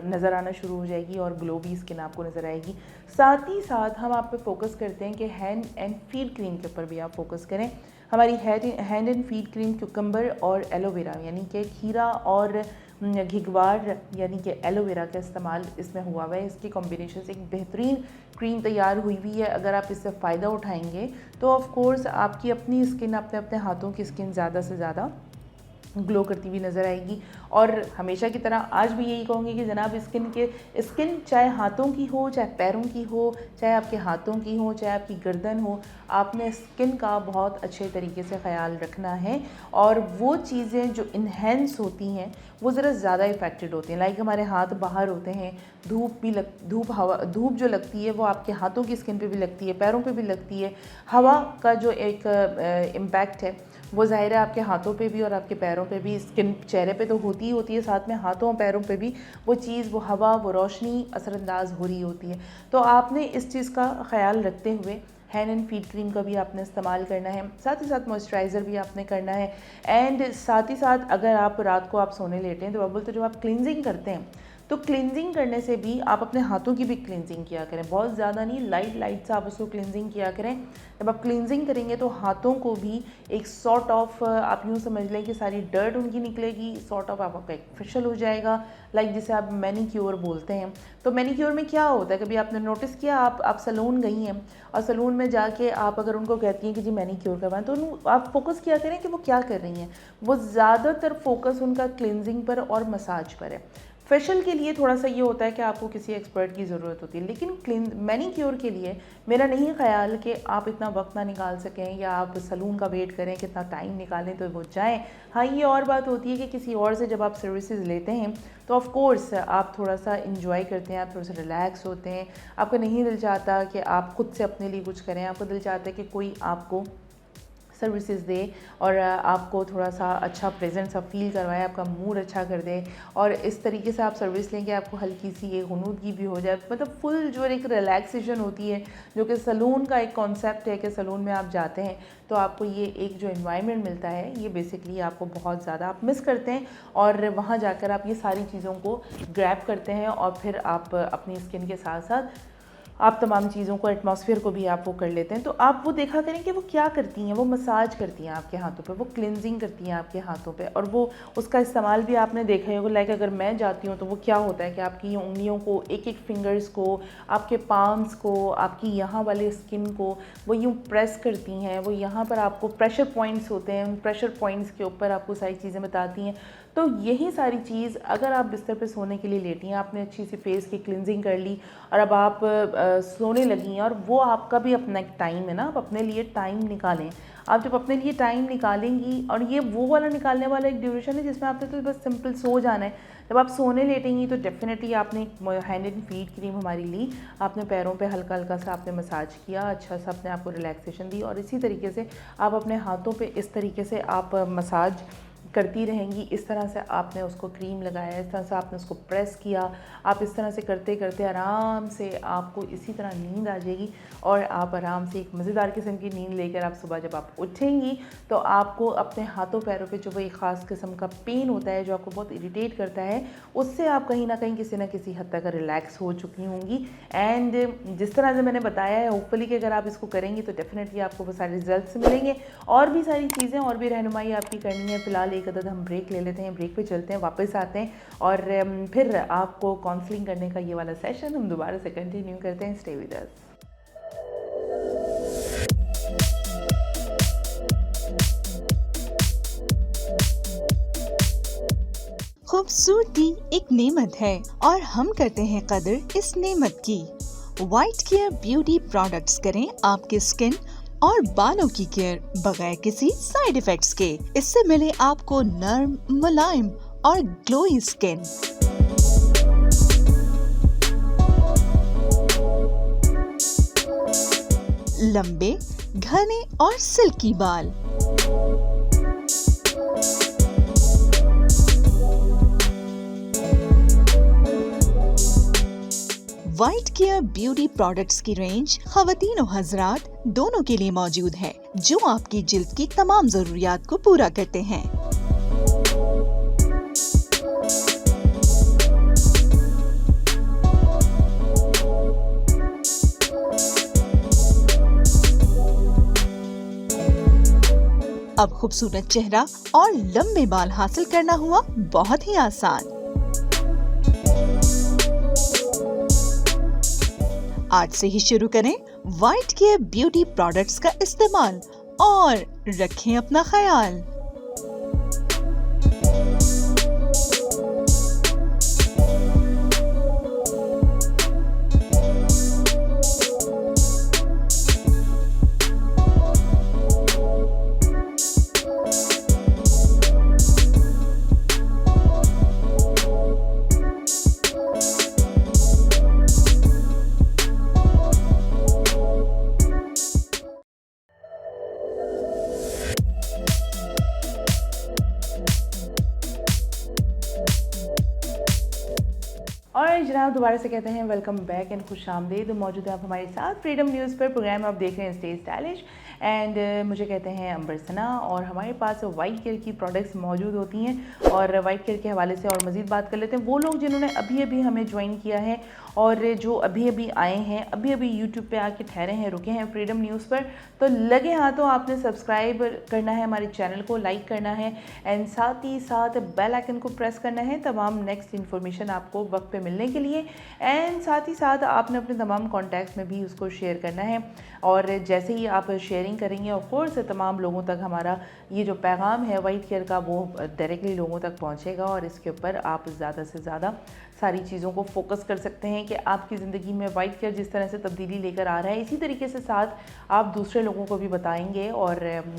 नज़र आना शुरू हो जाएगी और ग्लो भी स्किन आपको नज़र आएगी। साथ ही साथ हम आप पे फोकस करते हैं कि हैंड एंड फीट क्रीम के ऊपर भी आप फोकस करें। हमारी hand and feet cream cucumber और एलोवेरा यानी कि खीरा और घिगवार यानी कि एलोवेरा का इस्तेमाल इसमें हुआ हुआ है। इसकी कॉम्बिनेशन से एक बेहतरीन क्रीम तैयार हुई हुई है। अगर आप इससे फ़ायदा उठाएंगे तो ऑफ़ कोर्स आपकी अपनी स्किन, अपने हाथों की स्किन ज़्यादा से ज़्यादा ग्लो करती हुई नज़र आएगी। और हमेशा की तरह आज भी यही कहूँगी कि जनाब स्किन चाहे हाथों की हो, चाहे पैरों की हो, चाहे आपके हाथों की हो, चाहे आपकी गर्दन हो, आपने स्किन का बहुत अच्छे तरीके से ख्याल रखना है। और वो चीज़ें जो इन्हेंस होती हैं वो ज़रा ज़्यादा इफ़ेक्टेड होती हैं। लाइक हमारे हाथ बाहर होते हैं, धूप जो लगती है वो आपके हाथों की स्किन पे भी लगती है, पैरों पे भी लगती है। हवा का जो एक इम्पैक्ट है वो ज़ाहिर है आपके हाथों पे भी और आपके पैरों पे भी, स्किन चेहरे पे तो होती ही होती है, साथ में हाथों और पैरों पे भी वो चीज़, वो हवा, वो रोशनी असरअंदाज हो रही होती है। तो आपने इस चीज़ का ख्याल रखते हुए हैंड एंड फीट क्रीम का भी आपने इस्तेमाल करना है, साथ ही साथ मॉइस्चराइज़र भी आपने करना है। एंड साथ ही साथ अगर आप रात को आप सोने लेटे हैं तो बोलते जब आप क्लिनजिंग करते हैं तो क्लिनजिंग करने से भी आप अपने हाथों की भी क्लिनजिंग किया करें, बहुत ज़्यादा नहीं, लाइट से आप उसको क्लिनजिंग किया करें। जब आप क्लिनजिंग करेंगे तो हाथों को भी एक सॉर्ट ऑफ, आप यूँ समझ लें कि सारी डर्ट उनकी निकलेगी, सॉर्ट ऑफ आपका एक फेशियल हो जाएगा, लाइक जिसे आप मैनीक्योर बोलते हैं। तो मैनीक्योर में क्या होता है, कभी आपने नोटिस किया, आप सैलून गई हैं और सैलून में जाके आप अगर उनको कहती हैं कि जी मैनीक्योर करवाएं, तो आप फोकस किया करें कि वो क्या कर रही हैं। वो ज़्यादातर फोकस उनका क्लिनजिंग पर और मसाज पर है। फेशियल के लिए थोड़ा सा ये होता है कि आपको किसी एक्सपर्ट की ज़रूरत होती है, लेकिन मैनीक्योर के लिए मेरा नहीं ख्याल कि आप इतना वक्त ना निकाल सकें या आप सैलून का वेट करें, कितना टाइम निकालें तो वो जाएं। हाँ, ये और बात होती है कि किसी और से जब आप सर्विसेज लेते हैं तो ऑफ़ कोर्स आप थोड़ा सा इंजॉय करते हैं, आप थोड़ा सा रिलैक्स होते हैं। आपका नहीं दिल चाहता कि आप खुद से अपने लिए कुछ करें, आपको दिल चाहता है कि कोई आपको सर्विसेज दे और आपको थोड़ा सा अच्छा प्रेजेंट सा फील करवाए, आपका मूड अच्छा कर दे और इस तरीके से आप सर्विस लेंगे आपको हल्की सी एक हुनूदगी भी हो जाए, मतलब फुल जो एक रिलैक्सेशन होती है, जो कि सैलून का एक कॉन्सेप्ट है कि सैलून में आप जाते हैं तो आपको ये एक जो एनवायरनमेंट मिलता है ये बेसिकली आपको बहुत ज़्यादा आप मिस करते हैं और वहाँ जाकर आप ये सारी चीज़ों को ग्रैब करते हैं और फिर आप अपनी स्किन के साथ साथ आप तमाम चीज़ों को, एटमॉस्फेयर को भी आप वो कर लेते हैं। तो आप वो देखा करें कि वो क्या करती हैं, वो मसाज करती हैं आपके हाथों पे, वो क्लिनजिंग करती हैं आपके हाथों पे और वो उसका इस्तेमाल भी आपने देखा ही होगा। लाइक अगर मैं जाती हूँ तो वो क्या होता है कि आपकी उंगलियों को, एक एक फिंगर्स को, आपके पाम्स को, आपकी यहाँ वाले स्किन को वो यूँ प्रेस करती हैं। वो यहाँ पर आपको प्रेशर पॉइंट्स होते हैं, उन प्रेशर पॉइंट्स के ऊपर आपको सारी चीज़ें बताती हैं। तो यही सारी चीज़ अगर आप बिस्तर पे सोने के लिए लेटी हैं, आपने अच्छी सी फेस की क्लिनजिंग कर ली और अब आप सोने लगी हैं और वो आपका भी अपना एक टाइम है ना, आप अपने लिए टाइम निकालें। आप जब अपने लिए टाइम निकालेंगी और ये वो वाला निकालने वाला एक ड्यूरेशन है जिसमें आपने तो बस सिंपल सो जाना है। जब आप सोने लेटेंगी तो डेफिनेटली आपने हैंड एंड फीट क्रीम हमारी ली, आपने पैरों पे हल्का हल्का सा आपने मसाज किया, अच्छा सा अपने आप को रिलैक्सेशन दी और इसी तरीके से आप अपने हाथों पे इस तरीके से आप मसाज करती रहेंगी। इस तरह से आपने उसको क्रीम लगाया, इस तरह से आपने उसको प्रेस किया, आप इस तरह से करते करते आराम से आपको इसी तरह नींद आ जाएगी और आप आराम से एक मज़ेदार किस्म की नींद लेकर आप सुबह जब आप उठेंगी तो आपको अपने हाथों पैरों पे जो वो एक ख़ास किस्म का पेन होता है जो आपको बहुत इरिटेट करता है, उससे आप कहीं ना कहीं किसी न किसी हद तक रिलैक्स हो चुकी होंगी। एंड जिस तरह से मैंने बताया है, होपफुली कि अगर आप इसको करेंगी तो डेफिनेटली आपको वो सारे रिजल्ट्स मिलेंगे। और भी सारी चीज़ें और भी रहनुमाई आपकी करनी है। फ़िलहाल एक अदद हम ब्रेक ले लेते हैं, ब्रेक पे चलते हैं, वापस आते हैं और फिर आपको काउंसलिंग करने का ये वाला सेशन हम दोबारा से कंटिन्यू करते हैं। Stay with us.
खूबसूरती एक नेमत है और हम करते हैं कदर इस नेमत की। वाइट केयर ब्यूटी प्रोडक्ट्स करें आपकी स्किन और बालों की केयर बगैर किसी साइड इफेक्ट्स के। इससे मिले आपको नर्म, मुलायम और ग्लोई स्किन। लंबे, घने और सिल्की बाल। वाइट केयर ब्यूटी प्रोडक्ट्स की रेंज ख़वातीन और हज़रात दोनों के लिए मौजूद है, जो आपकी जिल्द की तमाम ज़रूरियात को पूरा करते हैं। अब खूबसूरत चेहरा और लंबे बाल हासिल करना हुआ बहुत ही आसान। आज से ही शुरू करें वाइट केयर ब्यूटी प्रोडक्ट्स का इस्तेमाल और रखें अपना ख्याल।
और जनाब दोबारा से कहते हैं वेलकम बैक एंड खुश आमदीद। मौजूद है आप हमारे साथ फ्रीडम न्यूज़ पर। प्रोग्राम आप देख रहे हैं स्टे स्टाइलिश एंड मुझे कहते हैं अंबर सना। और हमारे पास वाइट केयर की प्रोडक्ट्स मौजूद होती हैं और वाइट केयर के हवाले से और मज़ीद बात कर लेते हैं। वो लोग जिन्होंने अभी अभी हमें ज्वाइन किया है और जो अभी अभी आए हैं, अभी अभी यूट्यूब पे आके ठहरे हैं, रुके हैं फ्रीडम न्यूज़ पर, तो लगे हाथों आपने सब्सक्राइब करना है, हमारे चैनल को लाइक करना है एंड साथ ही साथ बेल आइकन को प्रेस करना है तमाम नेक्स्ट इन्फॉर्मेशन आपको वक्त पे मिलने के लिए। एंड साथ ही साथ आपने अपने तमाम कॉन्टैक्ट्स में भी उसको शेयर करना है और जैसे ही आप शेयरिंग करेंगे ऑफ कोर्स तमाम लोगों तक हमारा ये जो पैगाम है वाइट केयर का वो डायरेक्टली लोगों तक पहुंचेगा और इसके ऊपर आप ज़्यादा से ज़्यादा सारी चीज़ों को फोकस कर सकते हैं कि आपकी ज़िंदगी में वाइट केयर जिस तरह से तब्दीली लेकर आ रहा है, इसी तरीके से साथ आप दूसरे लोगों को भी बताएंगे और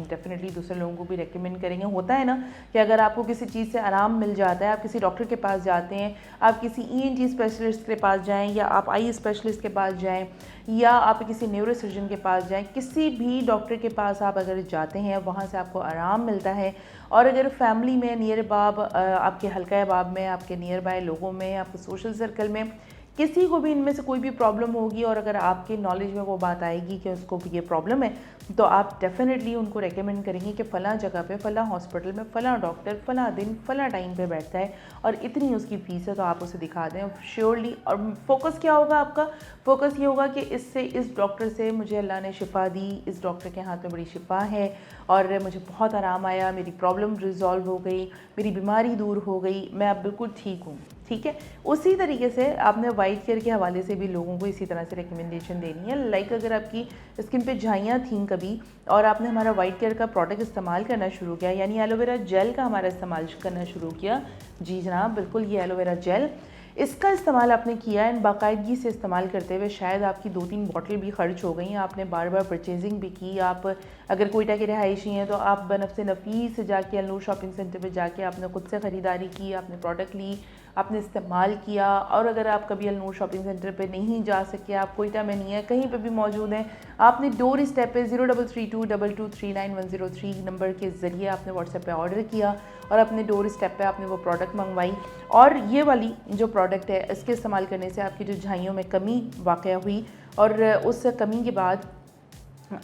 डेफिनेटली दूसरे लोगों को भी रेकमेंड करेंगे। होता है ना कि अगर आपको किसी चीज़ से आराम मिल जाता है, आप किसी डॉक्टर के पास जाते हैं, आप किसी ENT स्पेशलिस्ट के पास जाएँ या आप आई स्पेशलिस्ट के पास जाएँ या आप किसी न्यूरोसर्जन के पास जाएं, किसी भी डॉक्टर के पास आप अगर जाते हैं वहाँ से आपको आराम मिलता है। और अगर फैमिली में नियर बाब आपके हल्का बाब में, आपके नियर बाय लोगों में, आपके सोशल सर्कल में किसी को भी इनमें से कोई भी प्रॉब्लम होगी और अगर आपके नॉलेज में वो बात आएगी कि उसको भी ये प्रॉब्लम है, तो आप डेफिनेटली उनको रेकमेंड करेंगे कि फ़लाँ जगह पे, फ़लाँ हॉस्पिटल में, फ़लाँ डॉक्टर फ़लाँ दिन फ़लाँ टाइम पे बैठता है और इतनी उसकी फ़ीस है, तो आप उसे दिखा दें श्योरली। और फोकस क्या होगा आपका? फोकस ये होगा कि इससे, इस डॉक्टर से मुझे अल्लाह ने शिफा दी, इस डॉक्टर के हाथ में बड़ी शिफा है और मुझे बहुत आराम आया, मेरी प्रॉब्लम रिजॉल्व हो गई, मेरी बीमारी दूर हो गई, मैं अब बिल्कुल ठीक हूँ। ठीक है, उसी तरीके से आपने वाइट केयर के हवाले से भी लोगों को इसी तरह से रिकमेंडेशन देनी है। लाइक अगर आपकी स्किन पे झाइयाँ थीं कभी और आपने हमारा वाइट केयर का प्रोडक्ट इस्तेमाल करना शुरू किया, यानी एलोवेरा जेल का हमारा इस्तेमाल करना शुरू किया, जी जनाब बिल्कुल ये एलोवेरा जेल, इसका इस्तेमाल आपने किया एंड बाकायदगी से इस्तेमाल करते हुए शायद आपकी 2-3 बॉटल भी खर्च हो गई, आपने बार बार परचेजिंग भी की। आप अगर कोयटा के रहायशी हैं तो आप बनफ़्स नफ़ीस जाके अलनूर शॉपिंग सेंटर पे जाके आपने खुद से ख़रीदारी की, आपने प्रोडक्ट ली, आपने इस्तेमाल किया। और अगर आप कभी अलनूर शॉपिंग सेंटर पे नहीं जा सके, आप कोयटा में नहीं है, कहीं पे भी मौजूद हैं, आपने डोर स्टेप पे 03322239 नंबर के ज़रिए आपने व्हाट्सएप पे ऑर्डर किया और अपने डोर स्टेप पे आपने वो प्रोडक्ट मंगवाई और ये वाली जो प्रोडक्ट है इसके इस्तेमाल करने से आपकी जो झाइयों में कमी वाक़या हुई और उस कमी के बाद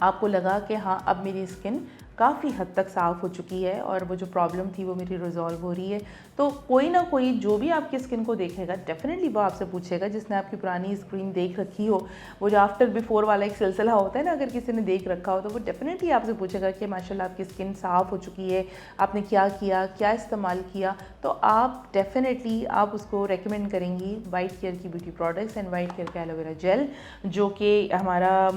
आपको लगा कि हाँ अब मेरी स्किन काफ़ी हद तक साफ़ हो चुकी है और वो जो प्रॉब्लम थी वो मेरी रिजॉल्व हो रही है। तो कोई ना कोई जो भी आपकी स्किन को देखेगा डेफिनेटली वो आपसे पूछेगा, जिसने आपकी पुरानी स्क्रीन देख रखी हो, वो जो आफ्टर बिफोर वाला एक सिलसिला होता है ना, अगर किसी ने देख रखा हो तो वो डेफिनेटली आपसे पूछेगा कि माशाल्लाह आपकी स्किन साफ़ हो चुकी है, आपने क्या किया, क्या इस्तेमाल किया। तो आप डेफिनेटली आप उसको रेकमेंड करेंगी वाइट केयर की beauty products and white care का एलोवेरा जेल, जो कि हमारा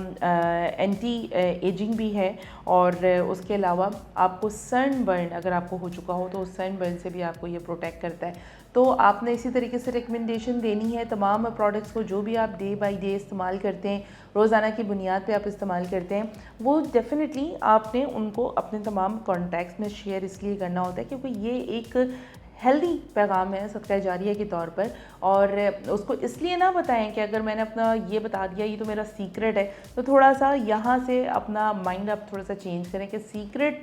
एंटी एजिंग भी है और उसके अलावा आपको सन बर्न अगर आपको हो चुका हो तो उस सन बर्न से भी आपको ये प्रोटेक्ट करता है। तो आपने इसी तरीके से रिकमेंडेशन देनी है तमाम प्रोडक्ट्स को जो भी आप डे बाय डे इस्तेमाल करते हैं, रोज़ाना की बुनियाद पे आप इस्तेमाल करते हैं, वो डेफिनेटली आपने उनको अपने तमाम कॉन्टैक्ट्स में शेयर इसलिए करना होता है क्योंकि ये एक हेल्दी पैगाम है सदका जारिया के तौर पर। और उसको इसलिए ना बताएं कि अगर मैंने अपना ये बता दिया ये तो मेरा सीक्रेट है, तो थोड़ा सा यहाँ से अपना माइंड आप थोड़ा सा चेंज करें कि सीक्रेट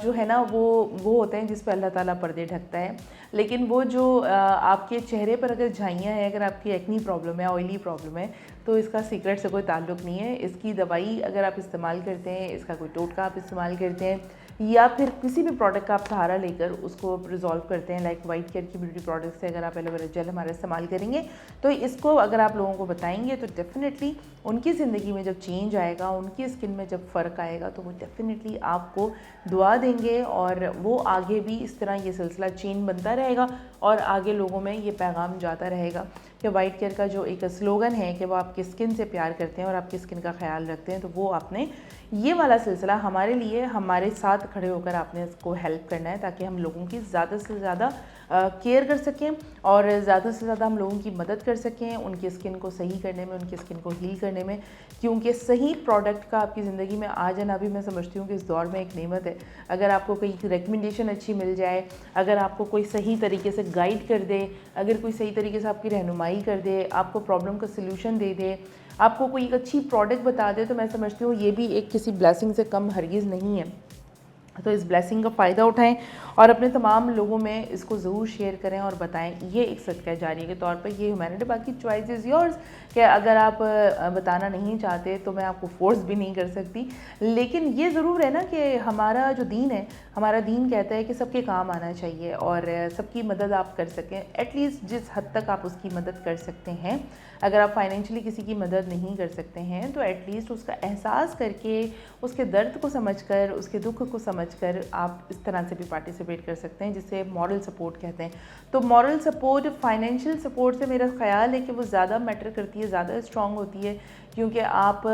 जो है ना वो होते हैं जिस पर अल्लाह ताला पर्दे ढकता है, लेकिन वो जो आपके चेहरे पर अगर झाइयाँ हैं, अगर आपकी एक्नी प्रॉब्लम है, ऑयली प्रॉब्लम है, तो इसका सीक्रेट से कोई ताल्लुक़ नहीं है। इसकी दवाई अगर आप इस्तेमाल करते हैं, इसका कोई टोटका आप इस्तेमाल करते हैं, या फिर किसी भी प्रोडक्ट का आप सहारा लेकर उसको रिजॉल्व करते हैं, लाइक वाइट केयर की ब्यूटी प्रोडक्ट्स से अगर आप एलोवेरा जेल हमारा इस्तेमाल करेंगे तो इसको अगर आप लोगों को बताएंगे तो डेफिनेटली उनकी ज़िंदगी में जब चेंज आएगा, उनकी स्किन में जब फ़र्क आएगा तो वो डेफिनेटली आपको दुआ देंगे और वो आगे भी इस तरह ये सिलसिला चेन बनता रहेगा और आगे लोगों में ये पैगाम जाता रहेगा कि वाइट केयर का जो एक स्लोगन है कि वो आपकी स्किन से प्यार करते हैं और आपकी स्किन का ख्याल रखते हैं, तो वो आपने ये वाला सिलसिला हमारे लिए हमारे साथ खड़े होकर आपने इसको हेल्प करना है ताकि हम लोगों की ज़्यादा से ज़्यादा केयर कर सकें और ज़्यादा से ज़्यादा हम लोगों की मदद कर सकें उनकी स्किन को सही करने में, उनकी स्किन को हील करने में, क्योंकि सही प्रोडक्ट का आपकी ज़िंदगी में आ जाना भी मैं समझती हूँ कि इस दौर में एक नेमत है। अगर आपको कोई रिकमेंडेशन अच्छी मिल जाए, अगर आपको कोई सही तरीके से गाइड कर दे, अगर कोई सही तरीके से आपकी रहनुमाई कर दे, आपको प्रॉब्लम का सल्यूशन दे दे, आपको कोई एक अच्छी प्रोडक्ट बता दे, तो मैं समझती हूँ ये भी एक किसी ब्लेसिंग से कम हरगिज़ नहीं है। तो इस ब्लेसिंग का फ़ायदा उठाएं और अपने तमाम लोगों में इसको ज़रूर शेयर करें और बताएं। ये एक सदका जारिया के तौर पर ये ह्यूमैनिटी, बाकी चॉइस इज़ योर्स कि अगर आप बताना नहीं चाहते तो मैं आपको फोर्स भी नहीं कर सकती, लेकिन ये ज़रूर है ना कि हमारा जो दीन है, हमारा दीन कहता है कि सबके काम आना चाहिए और सबकी मदद आप कर सकें, एटलीस्ट जिस हद तक आप उसकी मदद कर सकते हैं। अगर आप फाइनेंशियली किसी की मदद नहीं कर सकते हैं तो एटलीस्ट उसका एहसास करके, उसके दर्द को समझकर, उसके दुख को समझकर आप इस तरह से भी पार्टिसिपेट कर सकते हैं, जिसे मॉरल सपोर्ट कहते हैं। तो मॉरल सपोर्ट फाइनेंशियल सपोर्ट से मेरा ख्याल है कि वो ज़्यादा मैटर करती है, ज़्यादा स्ट्रॉन्ग होती है, क्योंकि आप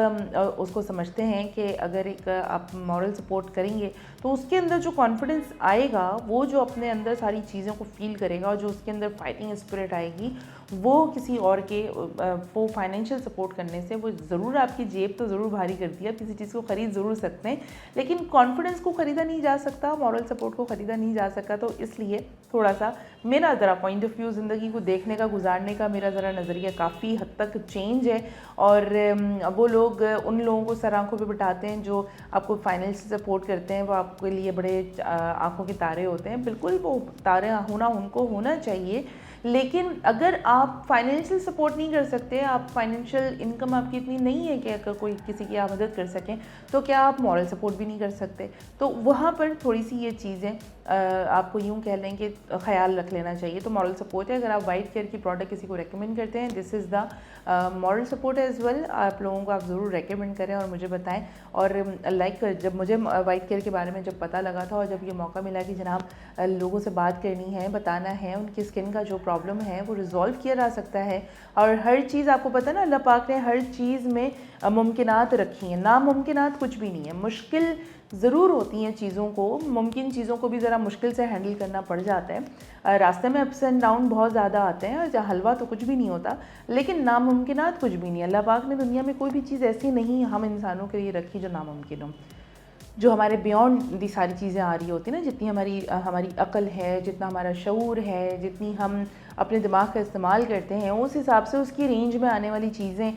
उसको समझते हैं कि अगर एक आप मॉरल सपोर्ट करेंगे तो उसके अंदर जो कॉन्फिडेंस आएगा, वो जो अपने अंदर सारी चीज़ों को फील करेगा और जो उसके अंदर फाइटिंग स्पिरिट आएगी, वो किसी और के वो फाइनेंशियल सपोर्ट करने से वो ज़रूर आपकी जेब तो ज़रूर भारी करती है, आप किसी चीज़ को ख़रीद ज़रूर सकते हैं, लेकिन कॉन्फिडेंस को ख़रीदा नहीं जा सकता, मॉरल सपोर्ट को ख़रीदा नहीं जा सकता। तो इसलिए थोड़ा सा मेरा ज़रा पॉइंट ऑफ व्यू, ज़िंदगी को देखने का, गुजारने का मेरा ज़रा नज़रिया काफ़ी हद तक चेंज है। और वो लोग उन लोगों को सर आँखों पे बिठाते हैं जो आपको फाइनेंशियल सपोर्ट करते हैं, वो आपके लिए बड़े आँखों के तारे होते हैं। बिल्कुल वो तारे होना उनको होना चाहिए, लेकिन अगर आप फाइनेंशियल सपोर्ट नहीं कर सकते, आप फाइनेंशियल इनकम आपकी इतनी नहीं है कि अगर कोई किसी की आप मदद कर सकें, तो क्या आप मॉरल सपोर्ट भी नहीं कर सकते? तो वहाँ पर थोड़ी सी ये चीज़ें आपको यूँ कह लें कि ख्याल रख लेना चाहिए। तो मॉरल सपोर्ट है, अगर आप वाइट केयर की प्रोडक्ट किसी को रेकमेंड करते हैं, this is the moral support as well. आप लोगों को आप ज़रूर रेकमेंड करें और मुझे बताएं। और लाइक जब मुझे वाइट केयर के बारे में जब पता लगा था और जब ये मौका मिला कि जनाब लोगों से बात करनी है, बताना है, उनकी स्किन का जो प्रॉब्लम है वो रिजॉल्व किया जा सकता है, और हर चीज़ आपको पता है ना, अल्लाह पाक ने हर चीज़ में मुमकिनात रखी हैं, नामुमकिनात कुछ भी नहीं है। मुश्किल ज़रूर होती हैं चीज़ों को, मुमकिन चीज़ों को भी ज़रा मुश्किल से हैंडल करना पड़ जाता है। रास्ते में अप्स एंड डाउन बहुत ज़्यादा आते हैं और जहाँ हलवा तो कुछ भी नहीं होता, लेकिन नामुमकिनात कुछ भी नहीं है। अल्लाह पाक ने दुनिया में कोई भी चीज़ ऐसी नहीं हम इंसानों के लिए रखी जो नामुमकिन हो। जो हमारे बियॉन्ड दी सारी चीज़ें आ रही होती हैं ना, जितनी हमारी अकल है, जितना हमारा शऊर है, जितनी हम अपने दिमाग का इस्तेमाल करते हैं, उस हिसाब से उसकी रेंज में आने वाली चीज़ें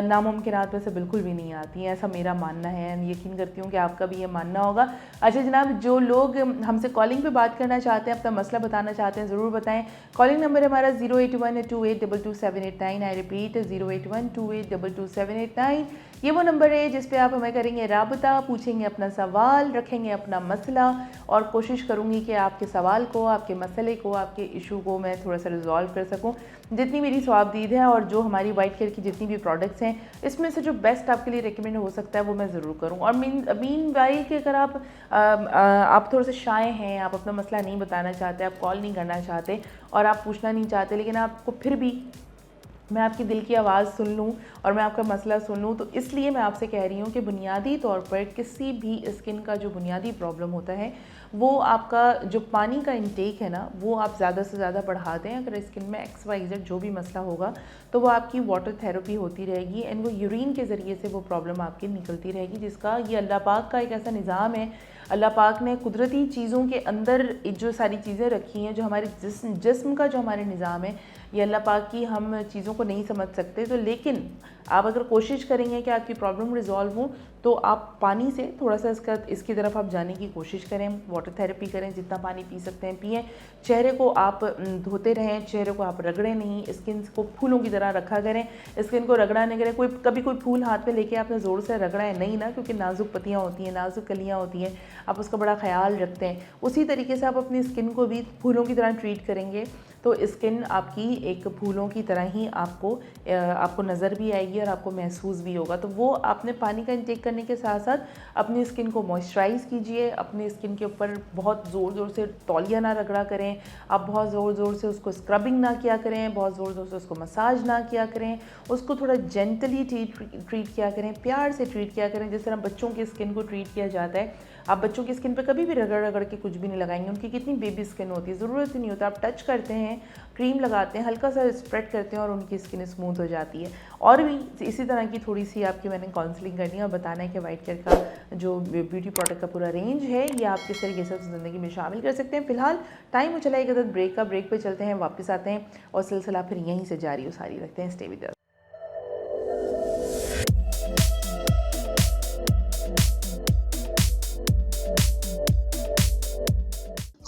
नामुमकिनात में से बिल्कुल भी नहीं आती हैं, ऐसा मेरा मानना है। यकीन करती हूँ कि आपका भी ये मानना होगा। अच्छा जनाब, जो लोग हमसे कॉलिंग पे बात करना चाहते हैं, अपना मसला बताना चाहते हैं, ज़रूर बताएं। कॉलिंग नंबर है हमारा 08128222789। I repeat 08128222789। ये वो नंबर है जिस पे आप हमें करेंगे राबता, पूछेंगे अपना सवाल, रखेंगे अपना मसला, और कोशिश करूँगी कि आपके सवाल को, आपके मसले को, आपके इशू को मैं थोड़ा सा रिजॉल्व कर सकूँ जितनी मेरी स्वाबदीद है। और जो हमारी वाइट केयर की जितनी भी प्रोडक्ट्स हैं, इसमें से जो बेस्ट आपके लिए रिकमेंड हो सकता है वो मैं ज़रूर करूँ। और मीन वाई कि अगर आप थोड़े से शाय हैं, आप अपना मसला नहीं बताना चाहते, आप कॉल नहीं करना चाहते और आप पूछना नहीं चाहते, लेकिन आपको फिर भी मैं आपकी दिल की आवाज़ सुन लूँ और मैं आपका मसला सुन लूँ, तो इसलिए मैं आपसे कह रही हूँ कि बुनियादी तौर पर किसी भी स्किन का जो बुनियादी प्रॉब्लम होता है, वो आपका जो पानी का इंटेक है ना, वो आप ज़्यादा से ज़्यादा बढ़ा दें। अगर स्किन में XYZ जो भी मसला होगा तो वो आपकी वाटर थेरेपी होती रहेगी एंड वो यूरिन के ज़रिए से वो प्रॉब्लम आपकी निकलती रहेगी, जिसका ये अल्लाह पाक का एक ऐसा निज़ाम है। अल्लाह पाक ने कुदरती चीज़ों के अंदर जो सारी चीज़ें रखी हैं, जो हमारे जिस्म का जो हमारे निज़ाम है, ये अल्लाह पाक की हम चीज़ों को नहीं समझ सकते। तो लेकिन आप अगर कोशिश करेंगे कि आपकी प्रॉब्लम रिजॉल्व हो, तो आप पानी से थोड़ा सा इसकी तरफ आप जाने की कोशिश करें, वाटर थेरेपी करें, जितना पानी पी सकते हैं पिएं। चेहरे को आप धोते रहें, चेहरे को आप रगड़ें नहीं, स्किन को फूलों की तरह रखा करें, स्किन को रगड़ा नहीं करें। कभी कोई फूल हाथ में लेके आपने ज़ोर से रगड़ा है नहीं ना, क्योंकि नाजुक पत्तियाँ होती हैं, नाजुक कलियाँ होती हैं, आप उसका बड़ा ख्याल रखते हैं। उसी तरीके से आप अपनी स्किन को भी फूलों की तरह ट्रीट करेंगे तो स्किन आपकी एक फूलों की तरह ही आपको नज़र भी आएगी और आपको महसूस भी होगा। तो वो आपने पानी का इंटेक करने के साथ साथ अपनी स्किन को मॉइस्चराइज़ कीजिए। अपनी स्किन के ऊपर बहुत ज़ोर से तौलिया ना रगड़ा करें, आप बहुत ज़ोर से उसको स्क्रबिंग ना किया करें, बहुत ज़ोर से उसको मसाज ना किया करें, उसको थोड़ा जेंटली ट्रीट किया करें, प्यार से ट्रीट किया करें, जिस तरह बच्चों की स्किन को ट्रीट किया जाता है। आप बच्चों की स्किन पे कभी भी रगड़ के कुछ भी नहीं लगाएंगे, उनकी कितनी बेबी स्किन होती है, ज़रूरत ही नहीं होता। आप टच करते हैं, क्रीम लगाते हैं, हल्का सा स्प्रेड करते हैं और उनकी स्किन स्मूथ हो जाती है। और भी इसी तरह की थोड़ी सी आपकी मैंने काउंसलिंग करनी है और बताना है कि वाइट केयर का जो ब्यूटी प्रोडक्ट का पूरा रेंज है ये आप किस तरीके से ज़िंदगी में शामिल कर सकते हैं। फिलहाल टाइम हो चला एक अदद ब्रेक का, ब्रेक पे चलते हैं, वापस आते हैं और सिलसिला फिर यहीं से जारी और सारी रखते हैं। Stay with us.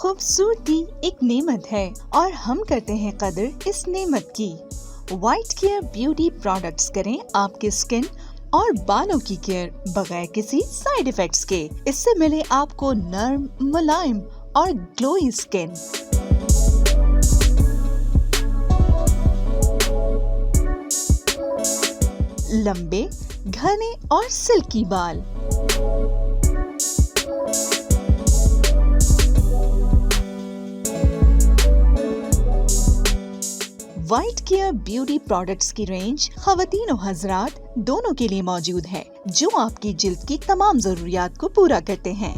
खूबसूरती एक नेमत है और हम करते हैं कदर इस नेमत की। वाइट केयर ब्यूटी प्रोडक्ट्स करें आपके स्किन और बालों की केयर बगैर किसी साइड इफेक्ट्स के। इससे मिले आपको नर्म, मुलायम और ग्लोई स्किन। लंबे, घने और सिल्की बाल। वाइट केयर ब्यूटी प्रोडक्ट्स की रेंज ख़वातीन और हज़रात दोनों के लिए मौजूद है, जो आपकी जिल्द की तमाम ज़रूरियात को पूरा करते हैं।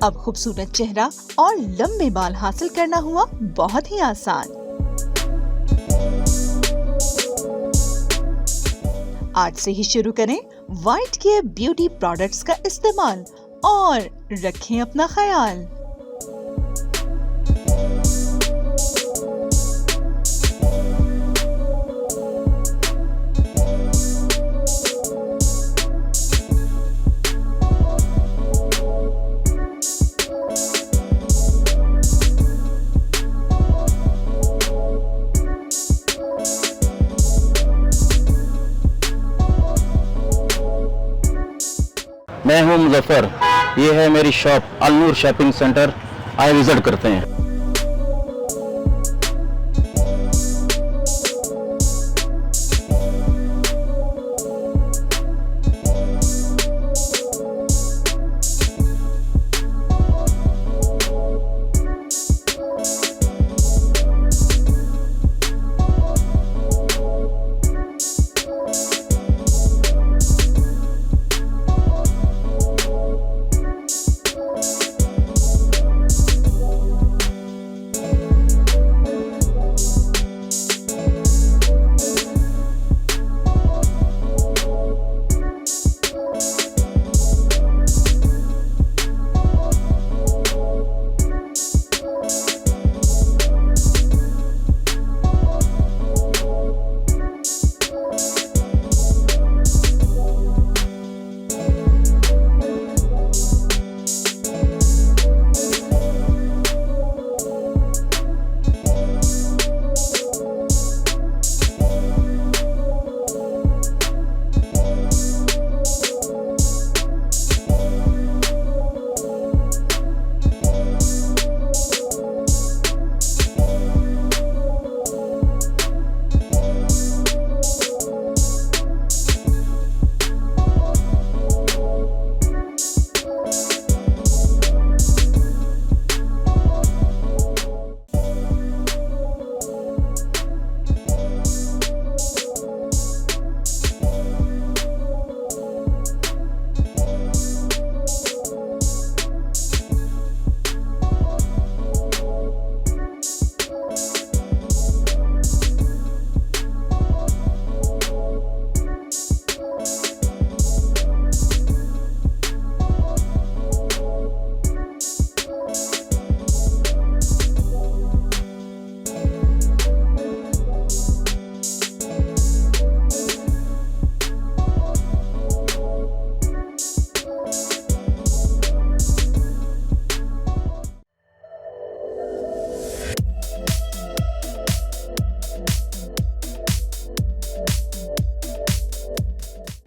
अब खूबसूरत चेहरा और लंबे बाल हासिल करना हुआ बहुत ही आसान। आज से ही शुरू करें वाइट केयर ब्यूटी प्रोडक्ट्स का इस्तेमाल और रखें अपना ख्याल।
मैं हूं मुजफ्फर, ये है मेरी शॉप अलनूर शॉपिंग सेंटर, आए विजिट करते हैं।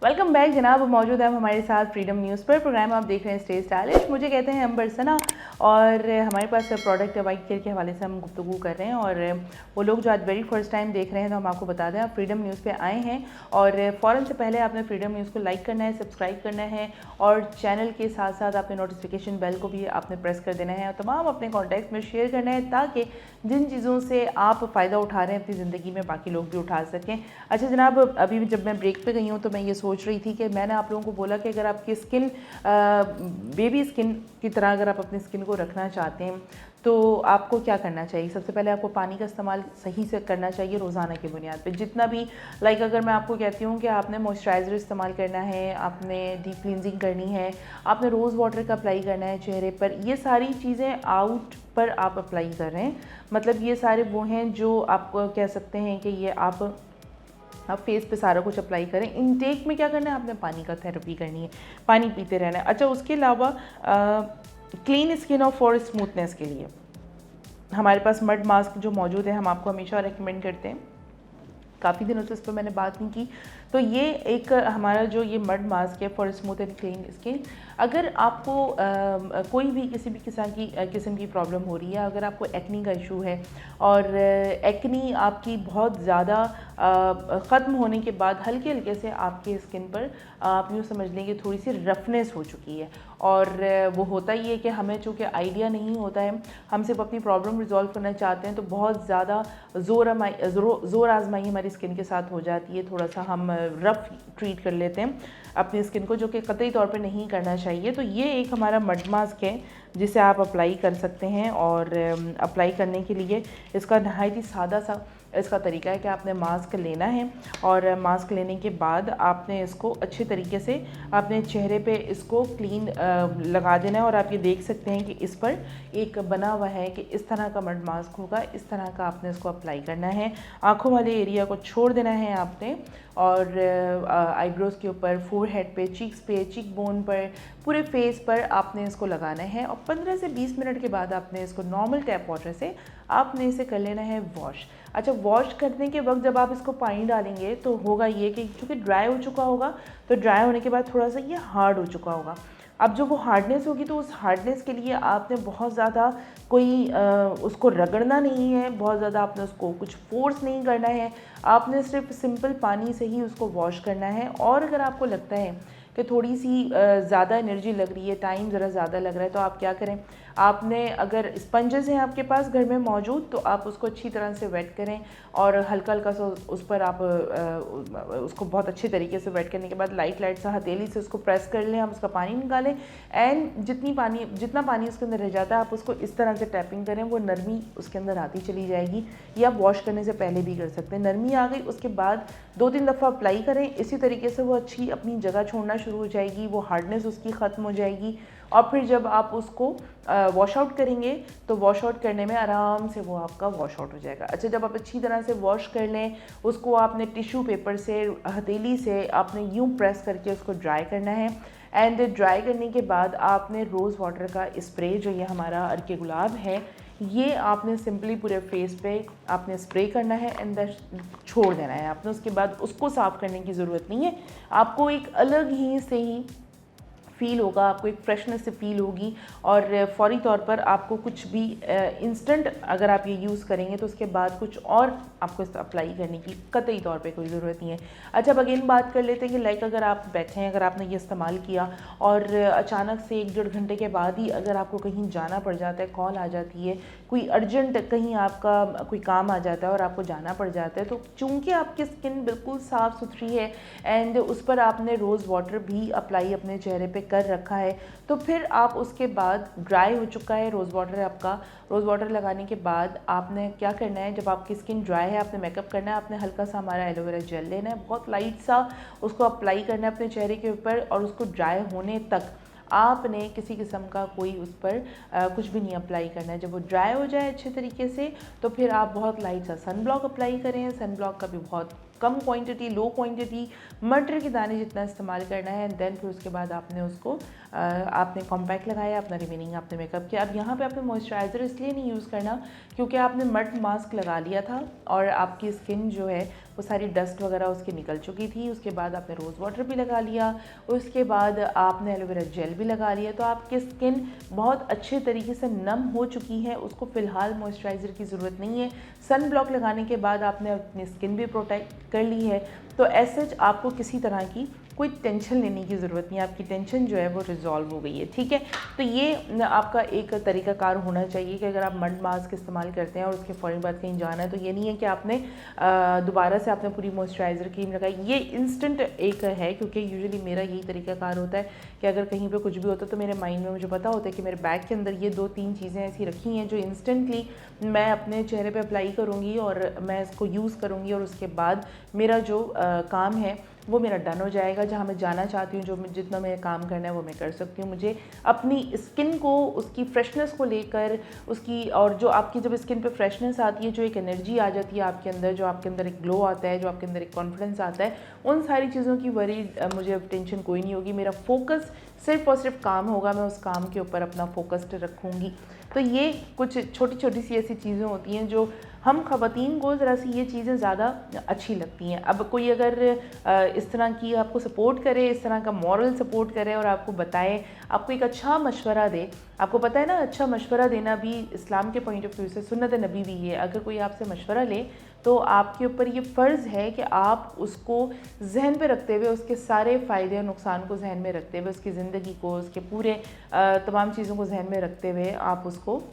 वेलकम बैक जनाब। मौजूद है हमारे साथ फ्रीडम न्यूज़ पर। प्रोग्राम आप देख रहे हैं स्टे स्टाइलिश। मुझे कहते हैं अंबर सना और हमारे पास प्रोडक्ट है वाइट केयर के हवाले से हम गुफ्तगू कर रहे हैं। और वो लोग जो आज वेरी फर्स्ट टाइम देख रहे हैं तो हम आपको बता दें, आप फ्रीडम न्यूज़ पे आए हैं और फ़ौरन से पहले आपने फ्रीडम न्यूज़ को लाइक करना है, सब्सक्राइब करना है और चैनल के साथ साथ आपने नोटिफिकेशन बेल को भी आपने प्रेस कर देना है और तमाम अपने कॉन्टैक्ट में शेयर करना है ताकि जिन चीज़ों से आप फ़ायदा उठा रहे हैं अपनी ज़िंदगी में बाकी लोग भी उठा सकें। अच्छा जनाब, अभी जब मैं ब्रेक पे गई हूँ तो मैं ये सोच रही थी कि मैंने आप लोगों को बोला कि अगर आपकी स्किन बेबी स्किन की तरह अगर आप अपनी स्किन को रखना चाहते हैं तो आपको क्या करना चाहिए। सबसे पहले आपको पानी का इस्तेमाल सही से करना चाहिए रोज़ाना की बुनियाद पे। जितना भी अगर मैं आपको कहती हूँ कि आपने मॉइस्चराइज़र इस्तेमाल करना है, आपने डीप क्लींजिंग करनी है, आपने रोज़ वाटर का अप्लाई करना है चेहरे पर, ये सारी चीज़ें आउट पर आप अप्लाई कर रहे हैं। मतलब ये सारे वो हैं जो आप कह सकते हैं कि ये आप फेस पे सारा कुछ अप्लाई करें। इनटेक में क्या करना है, आपने पानी का थेरेपी करनी है, पानी पीते रहना है। अच्छा, उसके अलावा क्लीन स्किन और फॉर स्मूथनेस के लिए हमारे पास मड मास्क जो मौजूद है, हम आपको हमेशा रेकमेंड करते हैं। काफ़ी दिनों से इस पर मैंने बात नहीं की, तो ये एक हमारा जो ये मड मास्क है for smooth and clean skin. अगर आपको कोई भी किसी भी किस्म की प्रॉब्लम हो रही है, अगर आपको एक्नी का इशू है और एक्नी आपकी बहुत ज़्यादा ख़त्म होने के बाद हल्के हल्के से आपके स्किन पर आप यूँ समझ लें कि थोड़ी सी रफनेस हो चुकी है और वो होता ही है कि हमें चूँकि आइडिया नहीं होता है, हम सिर्फ अपनी प्रॉब्लम रिजॉल्व करना चाहते हैं तो बहुत ज़्यादा ज़ोर आजमाई हमारी स्किन के साथ हो जाती है। थोड़ा सा हम रफ़ ट्रीट कर लेते हैं अपनी स्किन को, जो कि कतई तौर पे नहीं करना चाहिए। तो ये एक हमारा मड मास्क है जिसे आप अप्लाई कर सकते हैं और अप्लाई करने के लिए इसका नहायत ही सादा सा इसका तरीका है कि आपने मास्क लेना है और मास्क लेने के बाद आपने इसको अच्छे तरीके से अपने चेहरे पे इसको क्लीन लगा देना है। और आप ये देख सकते हैं कि इस पर एक बना हुआ है कि इस तरह का मड मास्क होगा, इस तरह का आपने इसको अप्लाई करना है। आँखों वाले एरिया को छोड़ देना है आपने और आईब्रोज़ के ऊपर, फोरहेड पे, चीक्स पे, चीक बोन पर, पूरे फेस पर आपने इसको लगाना है और 15 से 20 मिनट के बाद आपने इसको नॉर्मल टैप वाटर से आपने इसे कर लेना है वॉश। अच्छा, वॉश करने के वक्त जब आप इसको पानी डालेंगे तो होगा ये कि चूँकि ड्राई हो चुका होगा तो ड्राई होने के बाद थोड़ा सा ये हार्ड हो चुका होगा। अब जो वो हार्डनेस होगी तो उस हार्डनेस के लिए आपने बहुत ज़्यादा कोई उसको रगड़ना नहीं है, बहुत ज़्यादा आपने उसको कुछ फोर्स नहीं करना है, आपने सिर्फ सिंपल पानी से ही उसको वॉश करना है। और अगर आपको लगता है कि थोड़ी सी ज़्यादा एनर्जी लग रही है, टाइम ज़रा ज़्यादा लग रहा है, तो आप क्या करें, आपने अगर स्पंजेस हैं आपके पास घर में मौजूद तो आप उसको अच्छी तरह से वेट करें और हल्का हल्का सा उस पर आप उसको बहुत अच्छे तरीके से वेट करने के बाद लाइट सा हथेली से उसको प्रेस कर लें, आप उसका पानी निकालें एंड जितना पानी उसके अंदर रह जाता है आप उसको इस तरह से टैपिंग करें, वो नरमी उसके अंदर आती चली जाएगी। या आप वॉश करने से पहले भी कर सकते हैं। नरमी आ गई उसके बाद 2-3 दफ़ा अप्लाई करें, इसी तरीके से वो अच्छी अपनी जगह छोड़ना शुरू हो जाएगी, वो हार्डनेस उसकी ख़त्म हो जाएगी। और फिर जब आप उसको वॉश आउट करेंगे तो वॉश आउट करने में आराम से वो आपका वॉश आउट हो जाएगा। अच्छा, जब आप अच्छी तरह से वॉश कर लें उसको आपने टिश्यू पेपर से, हथेली से आपने यूं प्रेस करके उसको ड्राई करना है एंड ड्राई करने के बाद आपने रोज़ वाटर का स्प्रे जो ये हमारा अर्के गुलाब है ये आपने सिंपली पूरे फेस पे आपने स्प्रे करना है एंड छोड़ देना है आपने। उसके बाद उसको साफ़ करने की ज़रूरत नहीं है, आपको एक अलग ही से ही फ़ील होगा, आपको एक फ्रेशनेस से फ़ील होगी और फौरी तौर पर आपको कुछ भी इंस्टेंट अगर आप ये यूज़ करेंगे तो उसके बाद कुछ और आपको इस अप्लाई करने की कतई तौर पे कोई ज़रूरत नहीं है। अच्छा, अब अगेन बात कर लेते हैं कि अगर आप बैठे हैं, अगर आपने ये इस्तेमाल किया और अचानक से 1-1.5 घंटे के बाद ही अगर आपको कहीं जाना पड़ जाता है, कॉल आ जाती है, कोई अर्जेंट कहीं आपका कोई काम आ जाता है और आपको जाना पड़ जाता है, तो चूँकि आपकी स्किन बिल्कुल साफ़ सुथरी है एंड उस पर आपने रोज़ वाटर भी अप्लाई अपने चेहरे पे कर रखा है, तो फिर आप उसके बाद ड्राई हो चुका है रोज़ वाटर आपका, रोज़ वाटर लगाने के बाद आपने क्या करना है, जब आपकी स्किन ड्राई है आपने मेकअप करना है, आपने हल्का सा हमारा एलोवेरा जेल लेना है, बहुत लाइट सा उसको अप्लाई करना है अपने चेहरे के ऊपर और उसको ड्राई होने तक आपने किसी किस्म का कोई उस पर कुछ भी नहीं अप्लाई करना है। जब वो ड्राई हो जाए अच्छे तरीके से तो फिर आप बहुत लाइट सा सन ब्लॉक अप्लाई करें। सन ब्लॉक का भी बहुत कम क्वांटिटी, लो क्वांटिटी, मटर के दाने जितना इस्तेमाल करना है एंड देन फिर उसके बाद आपने उसको आपने कॉम्पैक्ट लगाया, अपना रिमेनिंग आपने मेकअप किया। अब यहाँ पे आपने मॉइस्चराइज़र इसलिए नहीं यूज़ करना क्योंकि आपने मड मास्क लगा लिया था और आपकी स्किन जो है वो सारी डस्ट वगैरह उसकी निकल चुकी थी। उसके बाद आपने रोज़ वाटर भी लगा लिया, उसके बाद आपने एलोवेरा जेल भी लगा लिया, तो आपकी स्किन बहुत अच्छे तरीके से नम हो चुकी है। उसको फ़िलहाल मॉइस्चराइज़र की ज़रूरत नहीं है। सन ब्लॉक लगाने के बाद आपने अपनी स्किन भी प्रोटेक्ट कर ली है, तो ऐसे आपको किसी तरह की कोई टेंशन लेने की ज़रूरत नहीं है। आपकी टेंशन जो है वो रिजॉल्व हो गई है, ठीक है। तो ये आपका एक तरीक़ाकार होना चाहिए कि अगर आप मड मास्क इस्तेमाल करते हैं और उसके फ़ौरन बाद कहीं जाना है, तो ये नहीं है कि आपने दोबारा से आपने पूरी मॉइस्चराइज़र क्रीम लगाई। ये इंस्टेंट एक है, क्योंकि यूजुअली मेरा यही तरीक़ाकार होता है कि अगर कहीं पे कुछ भी होता है तो मेरे माइंड में मुझे पता होता है कि मेरे बैग के अंदर ये 2-3 चीज़ें ऐसी रखी हैं जो इंस्टेंटली मैं अपने चेहरे पे अप्लाई करूँगी और मैं इसको यूज़ करूँगी, और उसके बाद मेरा जो काम है वो मेरा डन हो जाएगा। जहाँ मैं जाना चाहती हूँ, जो जितना मेरा काम करना है वो मैं कर सकती हूँ। मुझे अपनी स्किन को, उसकी फ्रेशनेस को लेकर, उसकी, और जो आपकी जब स्किन पे फ्रेशनेस आती है, जो एक एनर्जी आ जाती है आपके अंदर, जो आपके अंदर एक ग्लो आता है, जो आपके अंदर एक कॉन्फिडेंस आता है, उन सारी चीज़ों की वरी मुझे अब टेंशन कोई नहीं होगी। मेरा फोकस सिर्फ और सिर्फ काम होगा, मैं उस काम के ऊपर अपना फोकस्ड रखूँगी। तो ये कुछ छोटी छोटी सी ऐसी चीज़ें होती हैं जो हम ख़वातीन को ज़रा सी ये चीज़ें ज़्यादा अच्छी लगती हैं। अब कोई अगर इस तरह की आपको सपोर्ट करे, इस तरह का मॉरल सपोर्ट करे और आपको बताए, आपको एक अच्छा मशवरा दे, आपको पता है ना, अच्छा मशवरा देना भी इस्लाम के पॉइंट ऑफ व्यू से सुन्नत नबी भी है। अगर कोई आपसे मशवरा ले तो आपके ऊपर ये फ़र्ज़ है कि आप उसको जहन पे रखते हुए, उसके सारे फ़ायदे और नुकसान को जहन में रखते हुए, उसकी ज़िंदगी को, उसके पूरे तमाम चीज़ों को जहन में रखते हुए आप उसको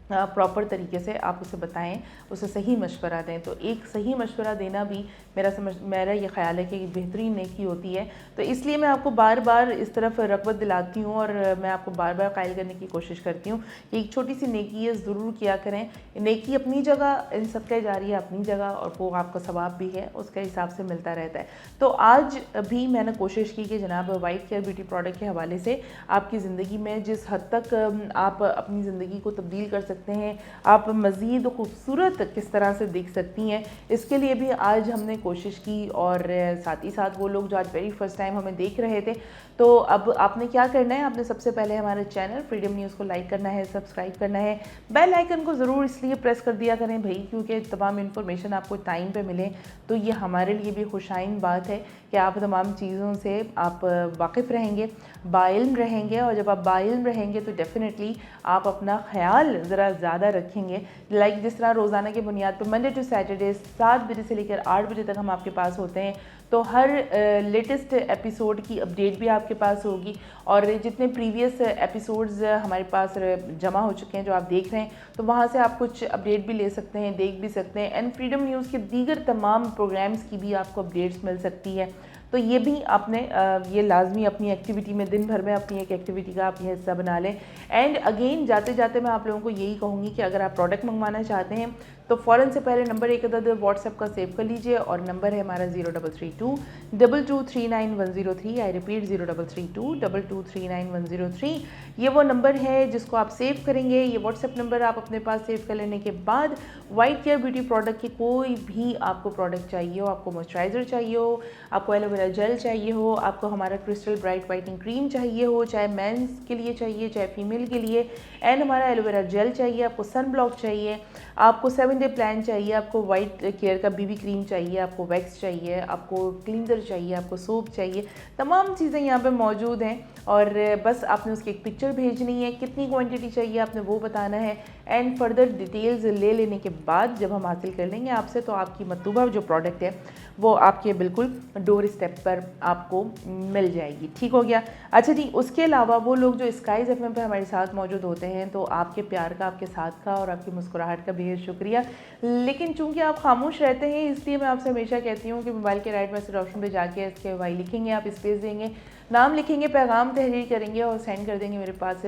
प्रॉपर तरीके से आप उसे बताएं, उसे सही मशवरा दें। तो एक सही मशवरा देना भी मेरा ये ख़्याल है कि बेहतरीन नेकी होती है। तो इसलिए मैं आपको बार बार इस तरफ रग़बत दिलाती हूँ और मैं आपको बार बार कायल करने की कोशिश करती हूँ कि एक छोटी सी नेकी है, ज़रूर किया करें। नेकी अपनी जगह, इन सदका जारिया अपनी जगह, और वो आपका सवाब भी है, उसके हिसाब से मिलता रहता है। तो आज भी मैंने कोशिश की कि जनाब वाइट केयर ब्यूटी प्रोडक्ट के हवाले से आपकी ज़िंदगी में जिस हद तक आप अपनी ज़िंदगी को तब्दील कर सकते हैं, आप मज़ीद खूबसूरत किस तरह से दिख सकती हैं, इसके लिए भी आज हमने कोशिश की। और साथ ही साथ वो लोग जो आज वेरी फर्स्ट टाइम हमें देख रहे थे, तो अब आपने क्या करना है, आपने सबसे पहले हमारे चैनल फ्रीडम न्यूज़ को लाइक करना है, सब्सक्राइब करना है, बेल आइकन को ज़रूर इसलिए प्रेस कर दिया करें भाई, क्योंकि तमाम इन्फॉर्मेशन आपको टाइम पे मिले। तो ये हमारे लिए भी खुशाइन बात है कि आप तमाम चीज़ों से आप वाकिफ़ रहेंगे, बाइल्म रहेंगे, और जब आप बाइल्म रहेंगे तो डेफ़िनेटली आप अपना ख़्याल ज़रा ज़्यादा रखेंगे। लाइक जिस तरह रोज़ाना की बुनियाद पर मंडे टू सैटरडे 7 बजे से लेकर 8 बजे तक हम आपके पास होते हैं, तो हर लेटेस्ट एपिसोड की अपडेट भी आपके पास होगी, और जितने प्रीवियस एपिसोड्स हमारे पास जमा हो चुके हैं जो आप देख रहे हैं, तो वहाँ से आप कुछ अपडेट भी ले सकते हैं, देख भी सकते हैं। एंड फ्रीडम न्यूज़ के दीगर तमाम प्रोग्राम्स की भी आपको अपडेट्स मिल सकती है। तो ये भी आपने ये लाजमी अपनी एक्टिविटी में, दिन भर में अपनी एक एक्टिविटी का आप ये हिस्सा बना लें। एंड अगेन जाते जाते मैं आप लोगों को यही कहूँगी कि अगर आप प्रोडक्ट मंगवाना चाहते हैं तो फ़ौरन से पहले नंबर एक अदद व्हाट्सएप का सेव कर लीजिए, और नंबर है हमारा 03322239 आई रिपीट 03322239 ये वो नंबर है जिसको आप सेव करेंगे। ये व्हाट्सएप नंबर आप अपने पास सेव कर लेने के बाद वाइट केयर ब्यूटी प्रोडक्ट के कोई भी आपको प्रोडक्ट चाहिए हो, आपको मॉइस्चराइज़र चाहिए हो, आपको एलोवेरा जेल चाहिए हो, आपको हमारा क्रिस्टल ब्राइट वाइटनिंग क्रीम चाहिए हो, चाहे मेंस के लिए चाहिए चाहे फीमेल के लिए, एंड हमारा एलोवेरा जेल चाहिए, आपको सन ब्लॉक चाहिए, आपको 7 डे प्लान चाहिए, आपको वाइट केयर का बीबी क्रीम चाहिए, आपको वैक्स चाहिए, आपको क्लींजर चाहिए, आपको सोप चाहिए, तमाम चीज़ें यहाँ पे मौजूद हैं। और बस आपने उसकी एक पिक्चर भेजनी है, कितनी क्वांटिटी चाहिए आपने वो बताना है, एंड फर्दर डिटेल्स ले लेने के बाद जब हम हासिल कर लेंगे आपसे, तो आपकी मतलूबा जो प्रोडक्ट है वो आपके बिल्कुल डोर स्टेप पर आपको मिल जाएगी। ठीक हो गया। अच्छा जी, उसके अलावा वो लोग जो स्काईज़ एफएम पे हमारे साथ मौजूद होते हैं, तो आपके प्यार का, आपके साथ का और आपकी मुस्कुराहट का बेहद शुक्रिया। लेकिन चूंकि आप खामोश रहते हैं, इसलिए मैं आपसे हमेशा कहती हूँ कि मोबाइल के राइट मैसेज ऑप्शन पे जाके SKY लिखेंगे, आप स्पेस देंगे, नाम लिखेंगे, पैगाम तहरीर करेंगे और सेंड कर देंगे मेरे पास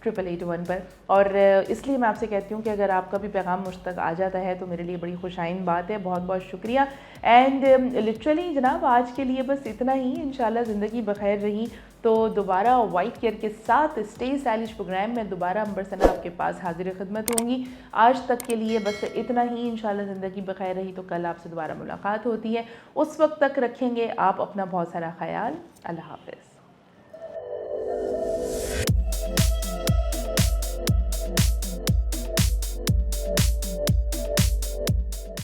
8881 पर। और इसलिए मैं आपसे कहती हूँ कि अगर आपका भी पैगाम मुझ तक आ जाता है तो मेरे लिए बड़ी खुशाइन बात है। बहुत बहुत शुक्रिया। एंड लिटरली जनाब आज के लिए बस इतना ही। इंशाल्लाह ज़िंदगी बखैर रही तो दोबारा वाइट केयर के साथ स्टे स्टाइलिश प्रोग्राम में दोबारा अंबर सना आपके पास हाजिर खिदमत होंगी। आज तक के लिए बस इतना ही। इंशाल्लाह ज़िंदगी बखैर रही तो कल आपसे दोबारा मुलाकात होती है। उस वक्त तक रखेंगे आप अपना बहुत सारा ख्याल। अल्लाह हाफ़िज़।